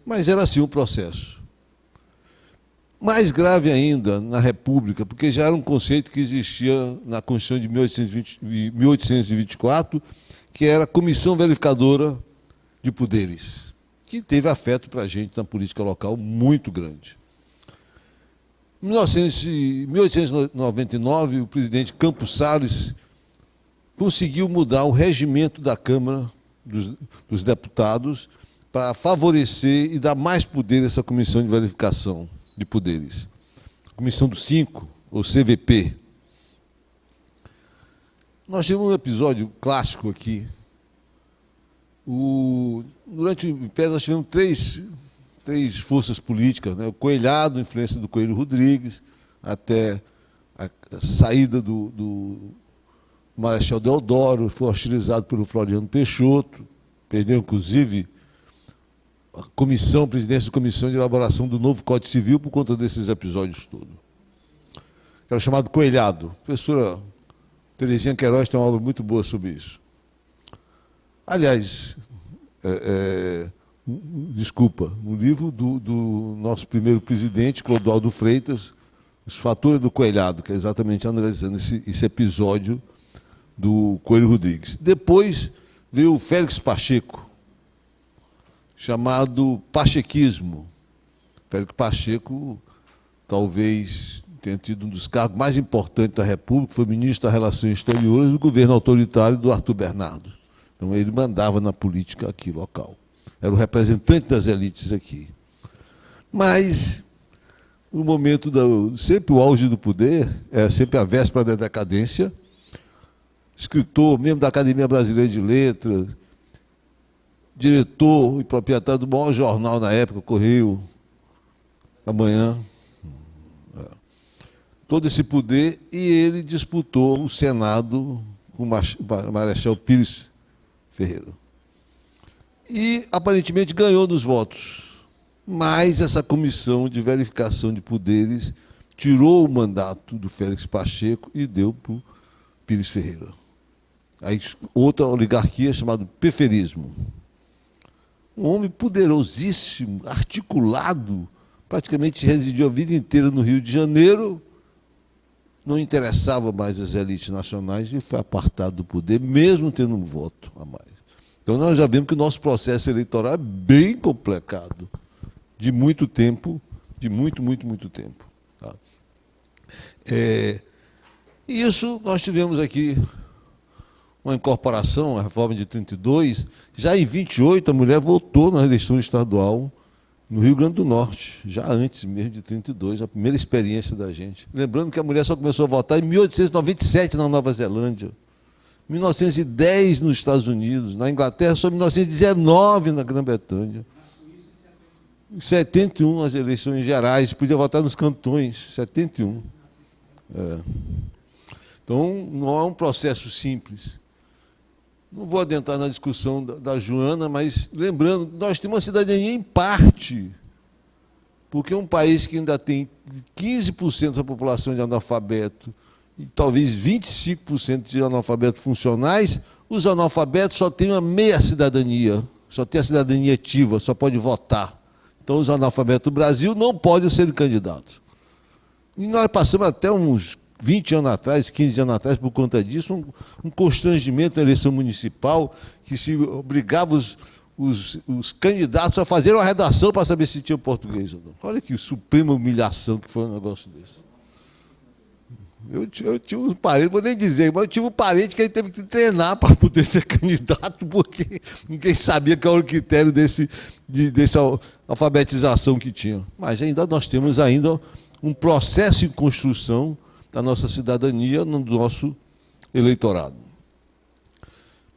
Mas era assim um processo. Mais grave ainda na República, porque já era um conceito que existia na Constituição de 1824, que era a Comissão Verificadora de Poderes, que teve afeto para a gente na política local muito grande. Em 1899, o presidente Campos Salles conseguiu mudar o regimento da Câmara dos Deputados para favorecer e dar mais poder a essa Comissão de Verificação de Poderes. Comissão dos 5, ou CVP. Nós tivemos um episódio clássico aqui. Durante o Império, nós tivemos três forças políticas, né? O Coelhado, influência do Coelho Rodrigues, até a saída do Marechal Deodoro, foi hostilizado pelo Floriano Peixoto, perdeu, inclusive, a presidência da Comissão de Elaboração do novo Código Civil por conta desses episódios todos. Era chamado Coelhado. A professora Terezinha Queiroz tem uma obra muito boa sobre isso. Aliás, desculpa, um livro do nosso primeiro presidente, Clodoaldo Freitas, Os Fatores do Coelhado, que é exatamente analisando esse episódio do Coelho Rodrigues. Depois veio o Félix Pacheco, chamado Pachequismo. Félix Pacheco talvez tenha tido um dos cargos mais importantes da República, foi ministro das Relações Exteriores do governo autoritário do Arthur Bernardo. Então ele mandava na política aqui local. Era o representante das elites aqui. Mas no momento sempre o auge do poder, é sempre a véspera da decadência. Escritor, membro da Academia Brasileira de Letras, diretor e proprietário do maior jornal na época, Correio da Manhã. Todo esse poder, e ele disputou o Senado com o Marechal Pires Ferreira. E, aparentemente, ganhou nos votos. Mas essa comissão de verificação de poderes tirou o mandato do Félix Pacheco e deu para o Pires Ferreira. Aí, outra oligarquia chamada peferismo. Um homem poderosíssimo, articulado, praticamente residiu a vida inteira no Rio de Janeiro, não interessava mais as elites nacionais e foi apartado do poder, mesmo tendo um voto a mais. Então nós já vemos que o nosso processo eleitoral é bem complicado, de muito tempo, de muito tempo. Tá? Isso nós tivemos aqui uma incorporação, a reforma de 32, já em 28 a mulher votou na eleição estadual no Rio Grande do Norte, já antes mesmo de 32, a primeira experiência da gente. Lembrando que a mulher só começou a votar em 1897 na Nova Zelândia, 1910 nos Estados Unidos, na Inglaterra só em 1919 na Grã-Bretanha. Em 71 as eleições gerais, podia votar nos cantões, 71. Então não é um processo simples. Não vou adentrar na discussão da Joana, mas lembrando, nós temos uma cidadania em parte, porque é um país que ainda tem 15% da população de analfabeto e talvez 25% de analfabetos funcionais, os analfabetos só têm uma meia cidadania, só tem a cidadania ativa, só pode votar. Então os analfabetos do Brasil não podem ser candidatos. E nós passamos até uns 20 anos atrás, 15 anos atrás, por conta disso, um constrangimento na eleição municipal, que se obrigava os candidatos a fazer uma redação para saber se tinham português ou não. Olha que suprema humilhação que foi um negócio desse. Eu tinha um parente, vou nem dizer, mas eu tive um parente que ele teve que treinar para poder ser candidato, porque ninguém sabia qual era o critério dessa alfabetização que tinha. Mas ainda nós temos ainda um processo em construção da nossa cidadania, no nosso eleitorado.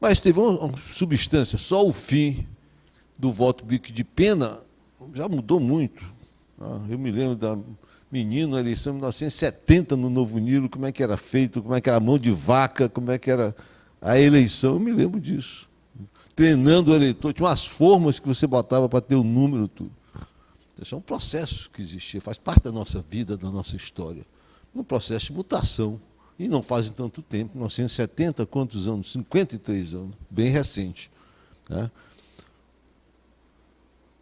Mas teve uma substância, só o fim do voto bico de pena já mudou muito. Eu me lembro da menina na eleição de 1970 no Novo Nilo, como é que era feito, como é que era a mão de vaca, como é que era a eleição, eu me lembro disso. Treinando o eleitor, tinha umas formas que você botava para ter o número, tudo. Isso é um processo que existia, faz parte da nossa vida, da nossa história. Um processo de mutação, e não faz tanto tempo, 1970, quantos anos? 53 anos, bem recente. Né?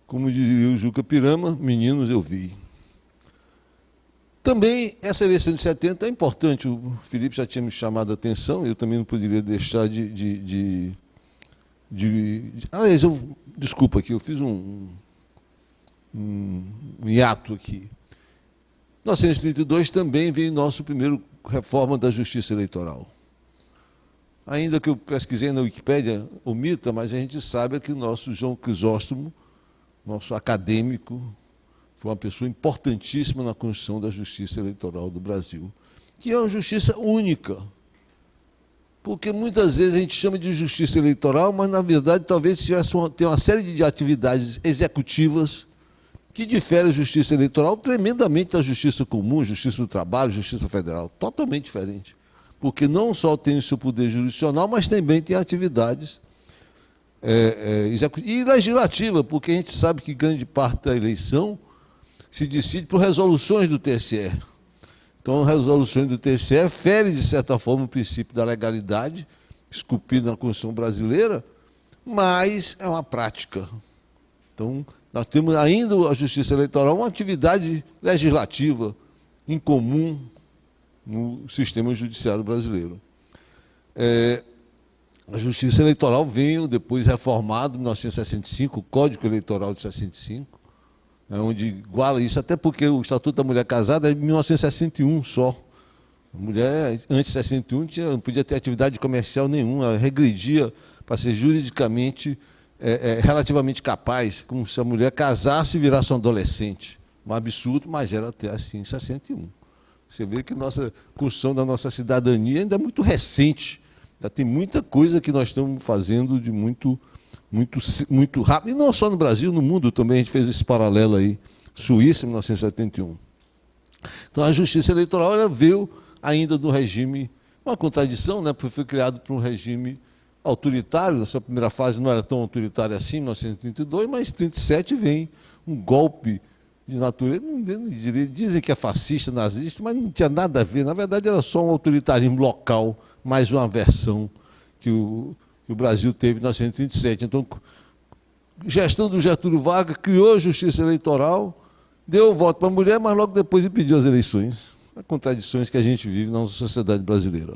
Como dizia o Juca Pirama, meninos, eu vi. Também, essa eleição de 70 é importante, o Felipe já tinha me chamado a atenção, eu também não poderia deixar aliás, desculpa aqui, eu fiz um hiato aqui. Em 1932 também veio nosso primeiro reforma da Justiça Eleitoral. Ainda que eu pesquisei na Wikipédia, omita, mas a gente sabe que o nosso João Crisóstomo, nosso acadêmico, foi uma pessoa importantíssima na construção da Justiça Eleitoral do Brasil, que é uma justiça única. Porque muitas vezes a gente chama de justiça eleitoral, mas, na verdade, talvez tenha uma série de atividades executivas que difere a justiça eleitoral tremendamente da justiça comum, justiça do trabalho, justiça federal, totalmente diferente. Porque não só tem o seu poder jurisdicional, mas também tem atividades executivas e legislativa, porque a gente sabe que grande parte da eleição se decide por resoluções do TSE. Então, resoluções do TSE ferem, de certa forma, o princípio da legalidade, esculpido na Constituição brasileira, mas é uma prática. Então, nós temos ainda a Justiça Eleitoral, uma atividade legislativa incomum no sistema judiciário brasileiro. A Justiça Eleitoral veio depois reformado em 1965, o Código Eleitoral de 65, onde iguala isso, até porque o Estatuto da Mulher Casada é de 1961 só. A mulher, antes de 61, não podia ter atividade comercial nenhuma, ela regredia para ser juridicamente relativamente capaz, como se a mulher casasse e virasse um adolescente. Um absurdo, mas era até assim em 61. Você vê que a nossa construção da nossa cidadania ainda é muito recente. Ainda tem muita coisa que nós estamos fazendo de muito rápido. E não só no Brasil, no mundo também, a gente fez esse paralelo aí. Suíça, em 1971. Então, a Justiça Eleitoral ela veio ainda do regime, uma contradição, né, porque foi criado por um regime autoritário. Na sua primeira fase não era tão autoritário assim, em 1932, mas em 1937 vem um golpe de natureza, dizem que é fascista, nazista, mas não tinha nada a ver. Na verdade, era só um autoritarismo local, mais uma versão que o Brasil teve em 1937. Então, gestão do Getúlio Vargas criou a Justiça Eleitoral, deu o voto para a mulher, mas logo depois impediu as eleições. As contradições que a gente vive na nossa sociedade brasileira.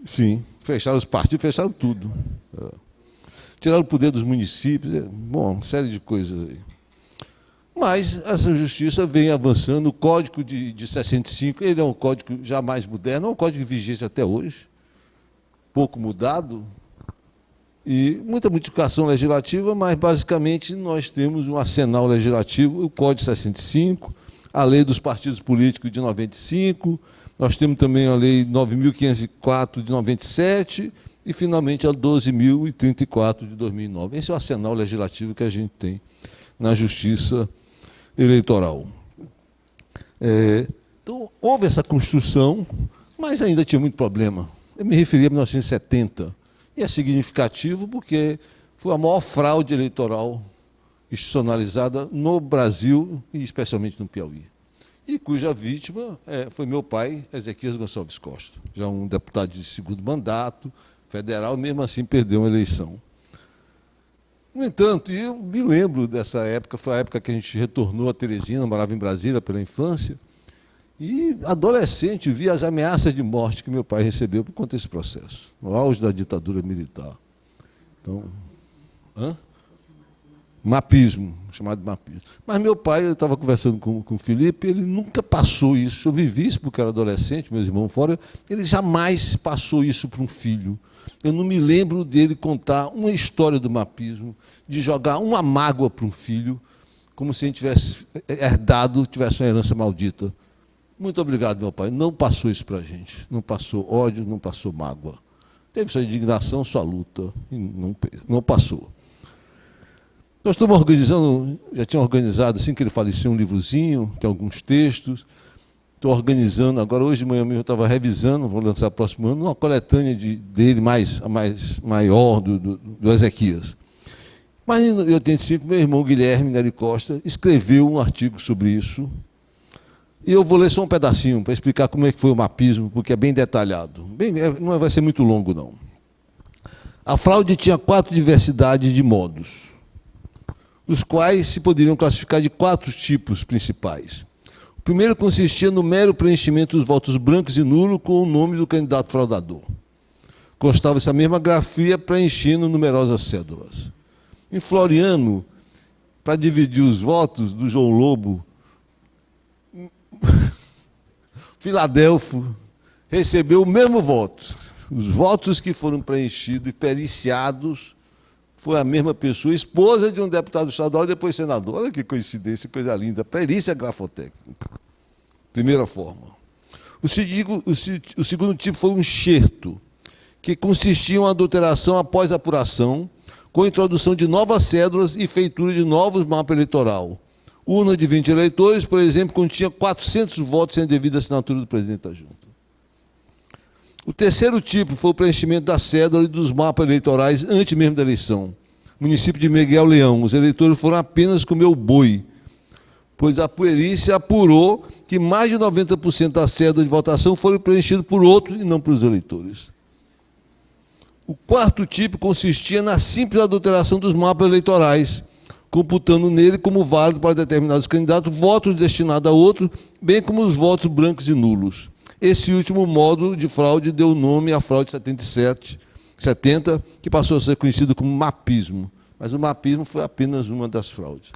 Sim, fecharam os partidos, fecharam tudo. Tiraram o poder dos municípios, bom, uma série de coisas aí. Mas essa justiça vem avançando. O Código de 65, ele é um código já mais moderno, é um código que vigência até hoje, pouco mudado, e muita modificação legislativa, mas basicamente nós temos um arsenal legislativo, o Código de 65, a Lei dos Partidos Políticos de 95, nós temos também a Lei 9.504 de 97 e, finalmente, a 12.034 de 2009. Esse é o arsenal legislativo que a gente tem na Justiça Eleitoral. Então, houve essa construção, mas ainda tinha muito problema. Eu me referia a 1970, e é significativo porque foi a maior fraude eleitoral institucionalizada no Brasil e especialmente no Piauí, e cuja vítima foi meu pai, Ezequias Gonçalves Costa, já um deputado de segundo mandato, federal, mesmo assim perdeu uma eleição. No entanto, eu me lembro dessa época, foi a época que a gente retornou a Teresina, morava em Brasília pela infância, e adolescente via as ameaças de morte que meu pai recebeu por conta desse processo, no auge da ditadura militar. Então, mapismo, chamado de mapismo. Mas meu pai, eu estava conversando com o Felipe, ele nunca passou isso. Eu vivi isso porque era adolescente, meus irmãos fora, ele jamais passou isso para um filho. Eu não me lembro dele contar uma história do mapismo, de jogar uma mágoa para um filho, como se a gente tivesse herdado, tivesse uma herança maldita. Muito obrigado, meu pai. Não passou isso para a gente. Não passou ódio, não passou mágoa. Teve sua indignação, sua luta, e não passou. Nós estamos organizando, já tinha organizado, assim que ele faleceu, um livrozinho, tem alguns textos. Estou organizando, agora hoje de manhã mesmo eu estava revisando, vou lançar próximo ano, uma coletânea dele maior, do Ezequias. Mas em 85, meu irmão Guilherme Nery Costa escreveu um artigo sobre isso, e eu vou ler só um pedacinho para explicar como é que foi o mapismo, porque é bem detalhado. Não vai ser muito longo, não. A fraude tinha 4 diversidades de modos, os quais se poderiam classificar de 4 tipos principais. O primeiro consistia no mero preenchimento dos votos brancos e nulos com o nome do candidato fraudador. Constava essa mesma grafia preenchendo numerosas cédulas. Em Floriano, para dividir os votos do João Lobo, Filadélfio recebeu o mesmo voto. Os votos que foram preenchidos e periciados foi a mesma pessoa, esposa de um deputado estadual e depois senador. Olha que coincidência, coisa linda. Perícia grafotécnica. Primeira forma. O segundo tipo foi um enxerto, que consistia em uma adulteração após apuração, com a introdução de novas cédulas e feitura de novos mapas eleitoral. Urna de 20 eleitores, por exemplo, continha 400 votos sem a devida assinatura do presidente da Junta. O terceiro tipo foi o preenchimento da cédula e dos mapas eleitorais antes mesmo da eleição. Município de Miguel Leão, os eleitores foram apenas comer o boi, pois a perícia apurou que mais de 90% da cédula de votação foram preenchidas por outros e não por os eleitores. O quarto tipo consistia na simples adulteração dos mapas eleitorais, computando nele como válido para determinados candidatos votos destinados a outros, bem como os votos brancos e nulos. Esse último modo de fraude deu nome à fraude 70, que passou a ser conhecido como mapismo. Mas o mapismo foi apenas uma das fraudes.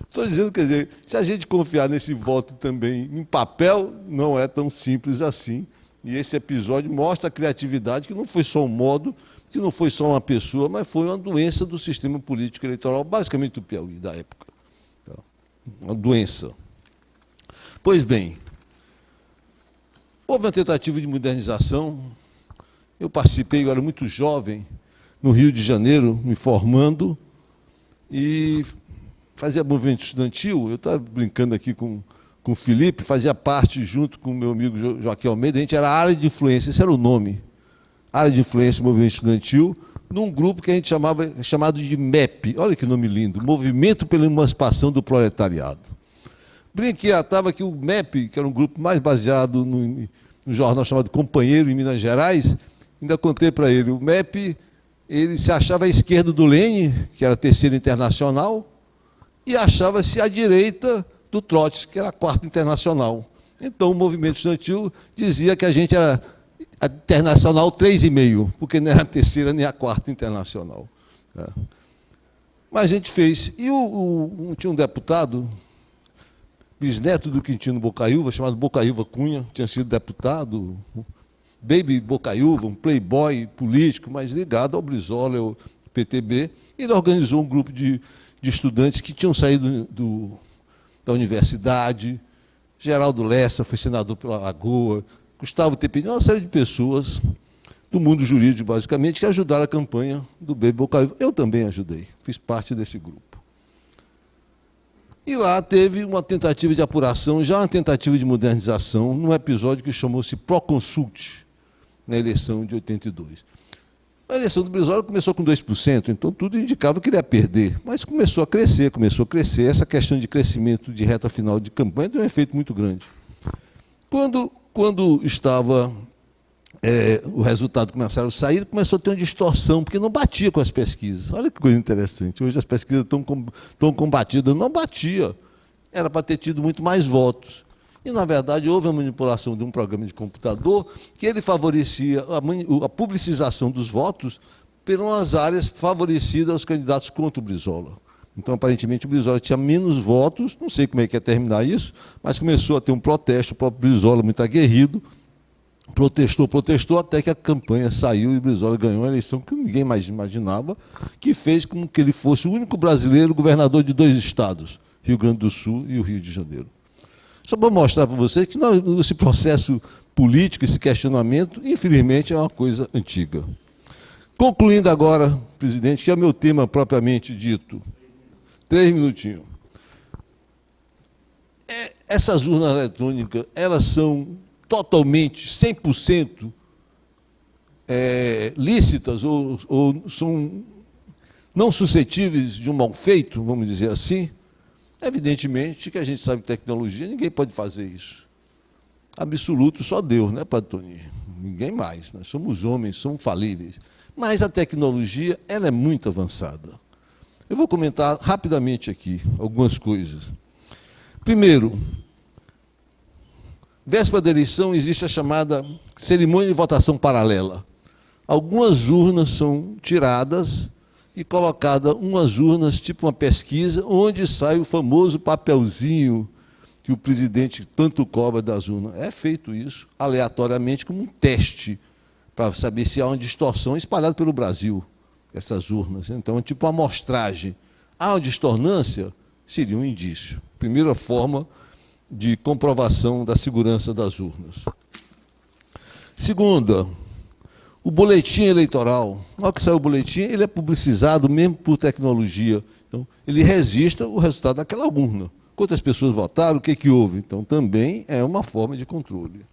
Estou dizendo, quer dizer, se a gente confiar nesse voto também em papel, não é tão simples assim. E esse episódio mostra a criatividade, que não foi só um modo, que não foi só uma pessoa, mas foi uma doença do sistema político eleitoral, basicamente do Piauí, da época. Uma doença. Pois bem, houve uma tentativa de modernização. Eu participei, eu era muito jovem, no Rio de Janeiro, me formando, e fazia movimento estudantil. Eu estava brincando aqui com o Felipe, fazia parte, junto com o meu amigo Joaquim Almeida, a gente era a área de influência, esse era o nome, área de influência movimento estudantil, num grupo que a gente chamado de MEP, olha que nome lindo, Movimento pela Emancipação do Proletariado. Brinquei, estava aqui o MEP, que era um grupo mais baseado no jornal chamado Companheiro, em Minas Gerais, ainda contei para ele, o MEP, ele se achava à esquerda do Lênin, que era a terceira internacional, e achava-se à direita do Trotsky, que era a quarta internacional. Então, o movimento estudantil dizia que a gente era a internacional 3,5, porque nem a terceira nem a quarta internacional. Mas a gente fez. E tinha um deputado, bisneto do Quintino Bocaiúva, chamado Bocaiúva Cunha, tinha sido deputado, Baby Bocaiúva, um playboy político, mas ligado ao Brizola, ao PTB. Ele organizou um grupo de estudantes que tinham saído da universidade. Geraldo Lessa foi senador pela Lagoa, Gustavo Tepini, uma série de pessoas do mundo jurídico, basicamente, que ajudaram a campanha do Baby Bocaiúva. Eu também ajudei, fiz parte desse grupo. E lá teve uma tentativa de apuração, já uma tentativa de modernização, num episódio que chamou-se Proconsult, na eleição de 82. A eleição do Brizola começou com 2%, então tudo indicava que ele ia perder, mas começou a crescer. Essa questão de crescimento de reta final de campanha tem um efeito muito grande. Quando estava o resultado começaram a sair, começou a ter uma distorção, porque não batia com as pesquisas. Olha que coisa interessante. Hoje as pesquisas estão combatidas. Não batia. Era para ter tido muito mais votos. E, na verdade, houve a manipulação de um programa de computador que ele favorecia a publicização dos votos pelas áreas favorecidas aos candidatos contra o Brizola. Então, aparentemente, o Brizola tinha menos votos, não sei como é que ia terminar isso, mas começou a ter um protesto, o próprio Brizola, muito aguerrido, protestou, até que a campanha saiu e o Brizola ganhou a eleição que ninguém mais imaginava, que fez com que ele fosse o único brasileiro governador de 2 estados, Rio Grande do Sul e o Rio de Janeiro. Só para mostrar para vocês que esse processo político, esse questionamento, infelizmente, é uma coisa antiga. Concluindo agora, presidente, que é o meu tema propriamente dito. 3 minutinhos. Essas urnas eletrônicas, elas são totalmente, 100% lícitas ou são não suscetíveis de um mal feito, vamos dizer assim? Evidentemente que a gente sabe tecnologia, ninguém pode fazer isso. Absoluto, só Deus, né, Padre Toninho? Ninguém mais. Nós somos homens, somos falíveis. Mas a tecnologia, ela é muito avançada. Eu vou comentar rapidamente aqui algumas coisas. Primeiro, véspera da eleição existe a chamada cerimônia de votação paralela. Algumas urnas são tiradas e colocadas umas urnas, tipo uma pesquisa, onde sai o famoso papelzinho que o presidente tanto cobra das urnas. É feito isso aleatoriamente como um teste para saber se há uma distorção espalhada pelo Brasil, essas urnas. Então, é tipo uma amostragem. Há uma distornância? Seria um indício. Primeira forma de comprovação da segurança das urnas. Segunda, o boletim eleitoral. Na hora que sai o boletim, ele é publicizado mesmo por tecnologia. Então, ele registra o resultado daquela urna. Quantas pessoas votaram, o que houve? Então, também é uma forma de controle.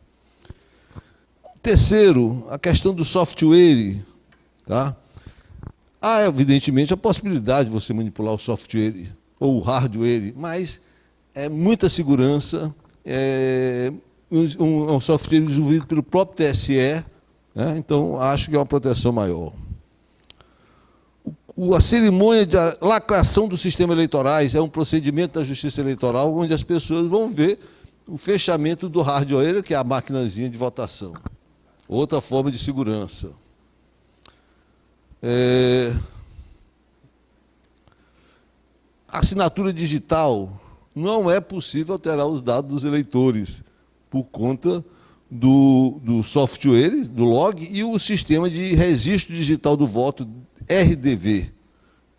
Terceiro, a questão do software. Tá? Há, evidentemente, a possibilidade de você manipular o software ou o hardware, mas é muita segurança, um software desenvolvido pelo próprio TSE, né? Então, acho que é uma proteção maior. A cerimônia de lacração dos sistemas eleitorais é um procedimento da Justiça Eleitoral onde as pessoas vão ver o fechamento do hardware, que é a maquinazinha de votação. Outra forma de segurança. A assinatura digital, não é possível alterar os dados dos eleitores por conta do software, do log, e o sistema de registro digital do voto, RDV,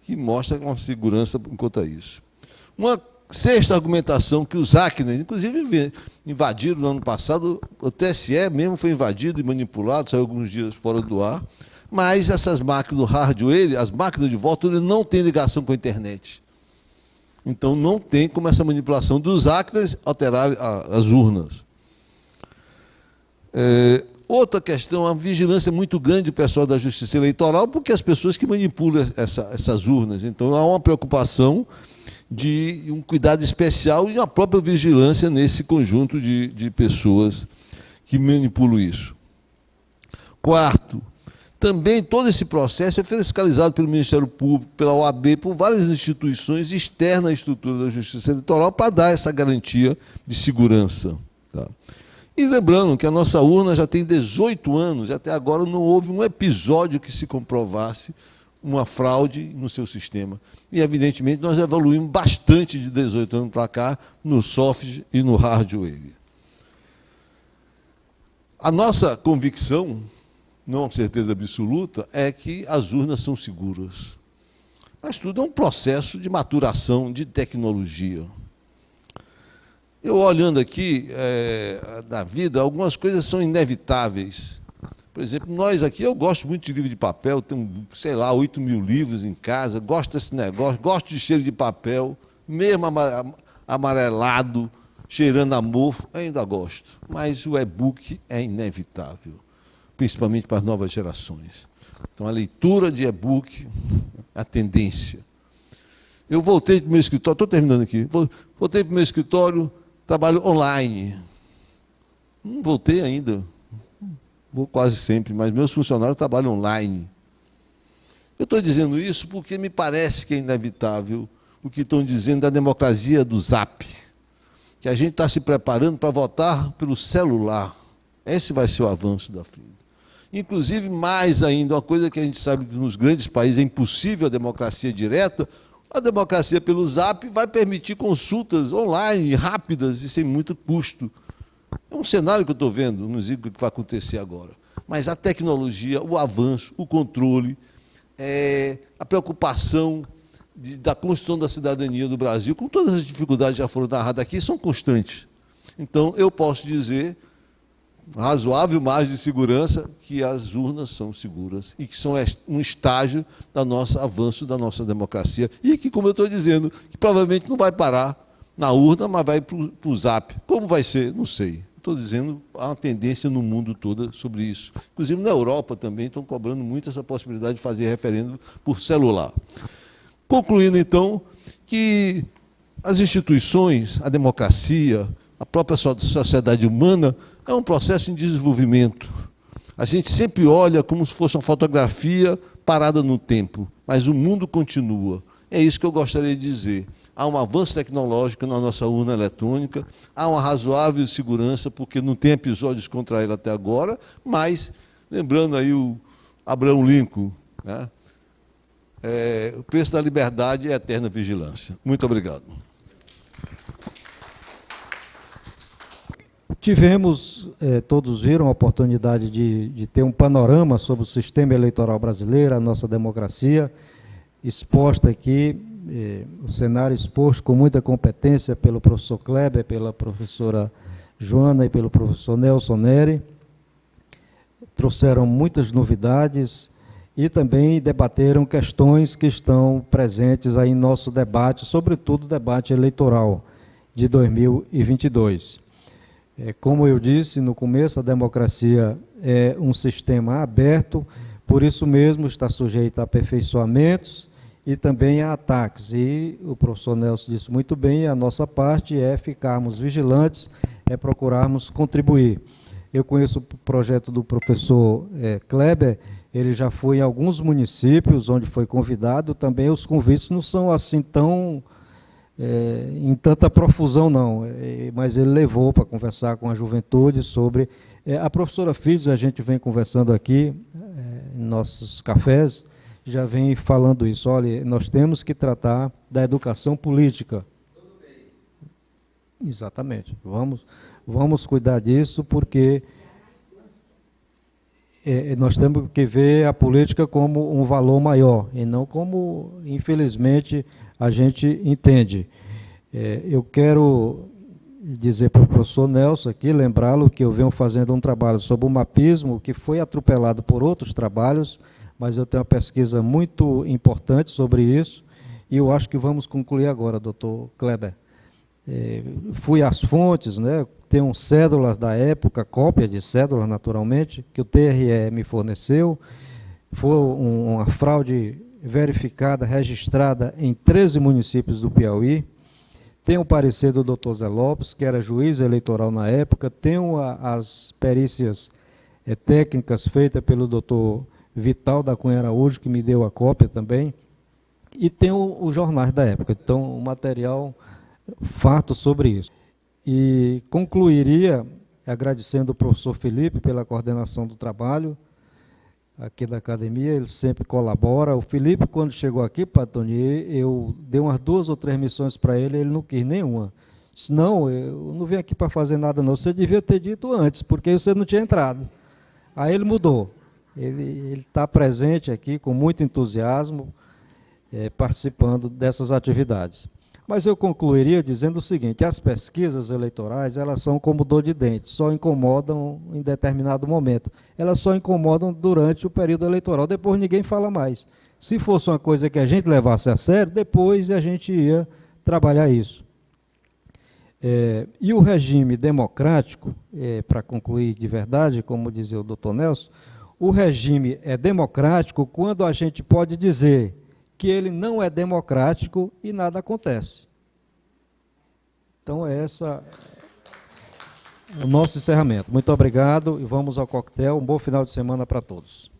que mostra uma segurança quanto a isso. Uma sexta argumentação que os hackers, inclusive, invadiram no ano passado, o TSE mesmo foi invadido e manipulado, saiu alguns dias fora do ar, mas essas máquinas do hardware, as máquinas de voto, não têm ligação com a internet. Então, não tem como essa manipulação dos hackers alterar as urnas. Outra questão, a vigilância muito grande do pessoal da Justiça Eleitoral, porque as pessoas que manipulam essas urnas. Então, há uma preocupação de um cuidado especial e uma própria vigilância nesse conjunto de pessoas que manipulam isso. Quarto, também todo esse processo é fiscalizado pelo Ministério Público, pela OAB, por várias instituições externas à estrutura da Justiça Eleitoral para dar essa garantia de segurança. Tá? E lembrando que a nossa urna já tem 18 anos, e até agora não houve um episódio que se comprovasse uma fraude no seu sistema. E, evidentemente, nós evoluímos bastante de 18 anos para cá no software e no hardware. A nossa convicção, não certeza absoluta, é que as urnas são seguras. Mas tudo é um processo de maturação, de tecnologia. Eu, olhando aqui na vida, algumas coisas são inevitáveis. Por exemplo, nós aqui, eu gosto muito de livro de papel, tenho, sei lá, 8.000 livros em casa, gosto desse negócio, gosto de cheiro de papel, mesmo amarelado, cheirando a mofo, ainda gosto. Mas o e-book é inevitável, principalmente para as novas gerações. Então, a leitura de e-book é a tendência. Eu voltei para o meu escritório, estou terminando aqui, voltei para o meu escritório, trabalho online. Não voltei ainda, vou quase sempre, mas meus funcionários trabalham online. Eu estou dizendo isso porque me parece que é inevitável o que estão dizendo da democracia do Zap, que a gente está se preparando para votar pelo celular. Esse vai ser o avanço da frente. Inclusive, mais ainda, uma coisa que a gente sabe que nos grandes países é impossível a democracia direta, a democracia pelo Zap vai permitir consultas online, rápidas e sem muito custo. É um cenário que eu estou vendo, não digo o que vai acontecer agora. Mas a tecnologia, o avanço, o controle, a preocupação da construção da cidadania do Brasil, com todas as dificuldades que já foram narradas aqui, são constantes. Então, eu posso dizer, razoável margem de segurança, que as urnas são seguras e que são um estágio do nosso avanço da nossa democracia e que, como eu estou dizendo, que provavelmente não vai parar na urna, mas vai para o Zap. Como vai ser? Não sei. Estou dizendo, há uma tendência no mundo todo sobre isso. Inclusive, na Europa também estão cobrando muito essa possibilidade de fazer referendo por celular. Concluindo, então, que as instituições, a democracia, a própria sociedade humana, é um processo em desenvolvimento. A gente sempre olha como se fosse uma fotografia parada no tempo, mas o mundo continua. É isso que eu gostaria de dizer. Há um avanço tecnológico na nossa urna eletrônica, há uma razoável segurança, porque não tem episódios contra ela até agora, mas, lembrando aí o Abraham Lincoln, né? O preço da liberdade é a eterna vigilância. Muito obrigado. Tivemos, todos viram, a oportunidade de ter um panorama sobre o sistema eleitoral brasileiro, a nossa democracia, exposta aqui, o cenário exposto com muita competência pelo professor Kleber, pela professora Joana e pelo professor Nelson Neri. Trouxeram muitas novidades e também debateram questões que estão presentes aí em nosso debate, sobretudo o debate eleitoral de 2022. Como eu disse no começo, a democracia é um sistema aberto, por isso mesmo está sujeito a aperfeiçoamentos e também a ataques. E o professor Nelson disse muito bem, a nossa parte é ficarmos vigilantes, é procurarmos contribuir. Eu conheço o projeto do professor Kleber, ele já foi em alguns municípios onde foi convidado, também os convites não são assim tão em tanta profusão não, mas ele levou para conversar com a juventude sobre... a professora Fides, a gente vem conversando aqui, em nossos cafés, já vem falando isso, olha, nós temos que tratar da educação política. Exatamente, vamos cuidar disso, porque nós temos que ver a política como um valor maior, e não como, infelizmente, a gente entende. Eu quero dizer para o professor Nelson aqui, lembrá-lo que eu venho fazendo um trabalho sobre o mapismo, que foi atropelado por outros trabalhos, mas eu tenho uma pesquisa muito importante sobre isso, e eu acho que vamos concluir agora, doutor Kleber. Fui às fontes, né, tenho cédulas da época, cópia de cédulas, naturalmente, que o TRE me forneceu. Foi uma fraude verificada, registrada em 13 municípios do Piauí. Tem o parecer do doutor Zé Lopes, que era juiz eleitoral na época. Tenho as perícias técnicas feitas pelo doutor Vital da Cunha Araújo, que me deu a cópia também. E tenho os jornais da época. Então, o material farto sobre isso. E concluiria agradecendo o professor Felipe pela coordenação do trabalho aqui da academia, ele sempre colabora. O Felipe, quando chegou aqui, Patoni, eu dei umas 2 ou 3 missões para ele não quis nenhuma. Disse, não, eu não vim aqui para fazer nada não, você devia ter dito antes, porque você não tinha entrado. Aí ele mudou, ele está presente aqui com muito entusiasmo, participando dessas atividades. Mas eu concluiria dizendo o seguinte, as pesquisas eleitorais, elas são como dor de dente, só incomodam em determinado momento. Elas só incomodam durante o período eleitoral, depois ninguém fala mais. Se fosse uma coisa que a gente levasse a sério, depois a gente ia trabalhar isso. E o regime democrático, para concluir de verdade, como dizia o doutor Nelson, o regime é democrático quando a gente pode dizer que ele não é democrático e nada acontece. Então, essa é o nosso encerramento. Muito obrigado e vamos ao coquetel. Um bom final de semana para todos.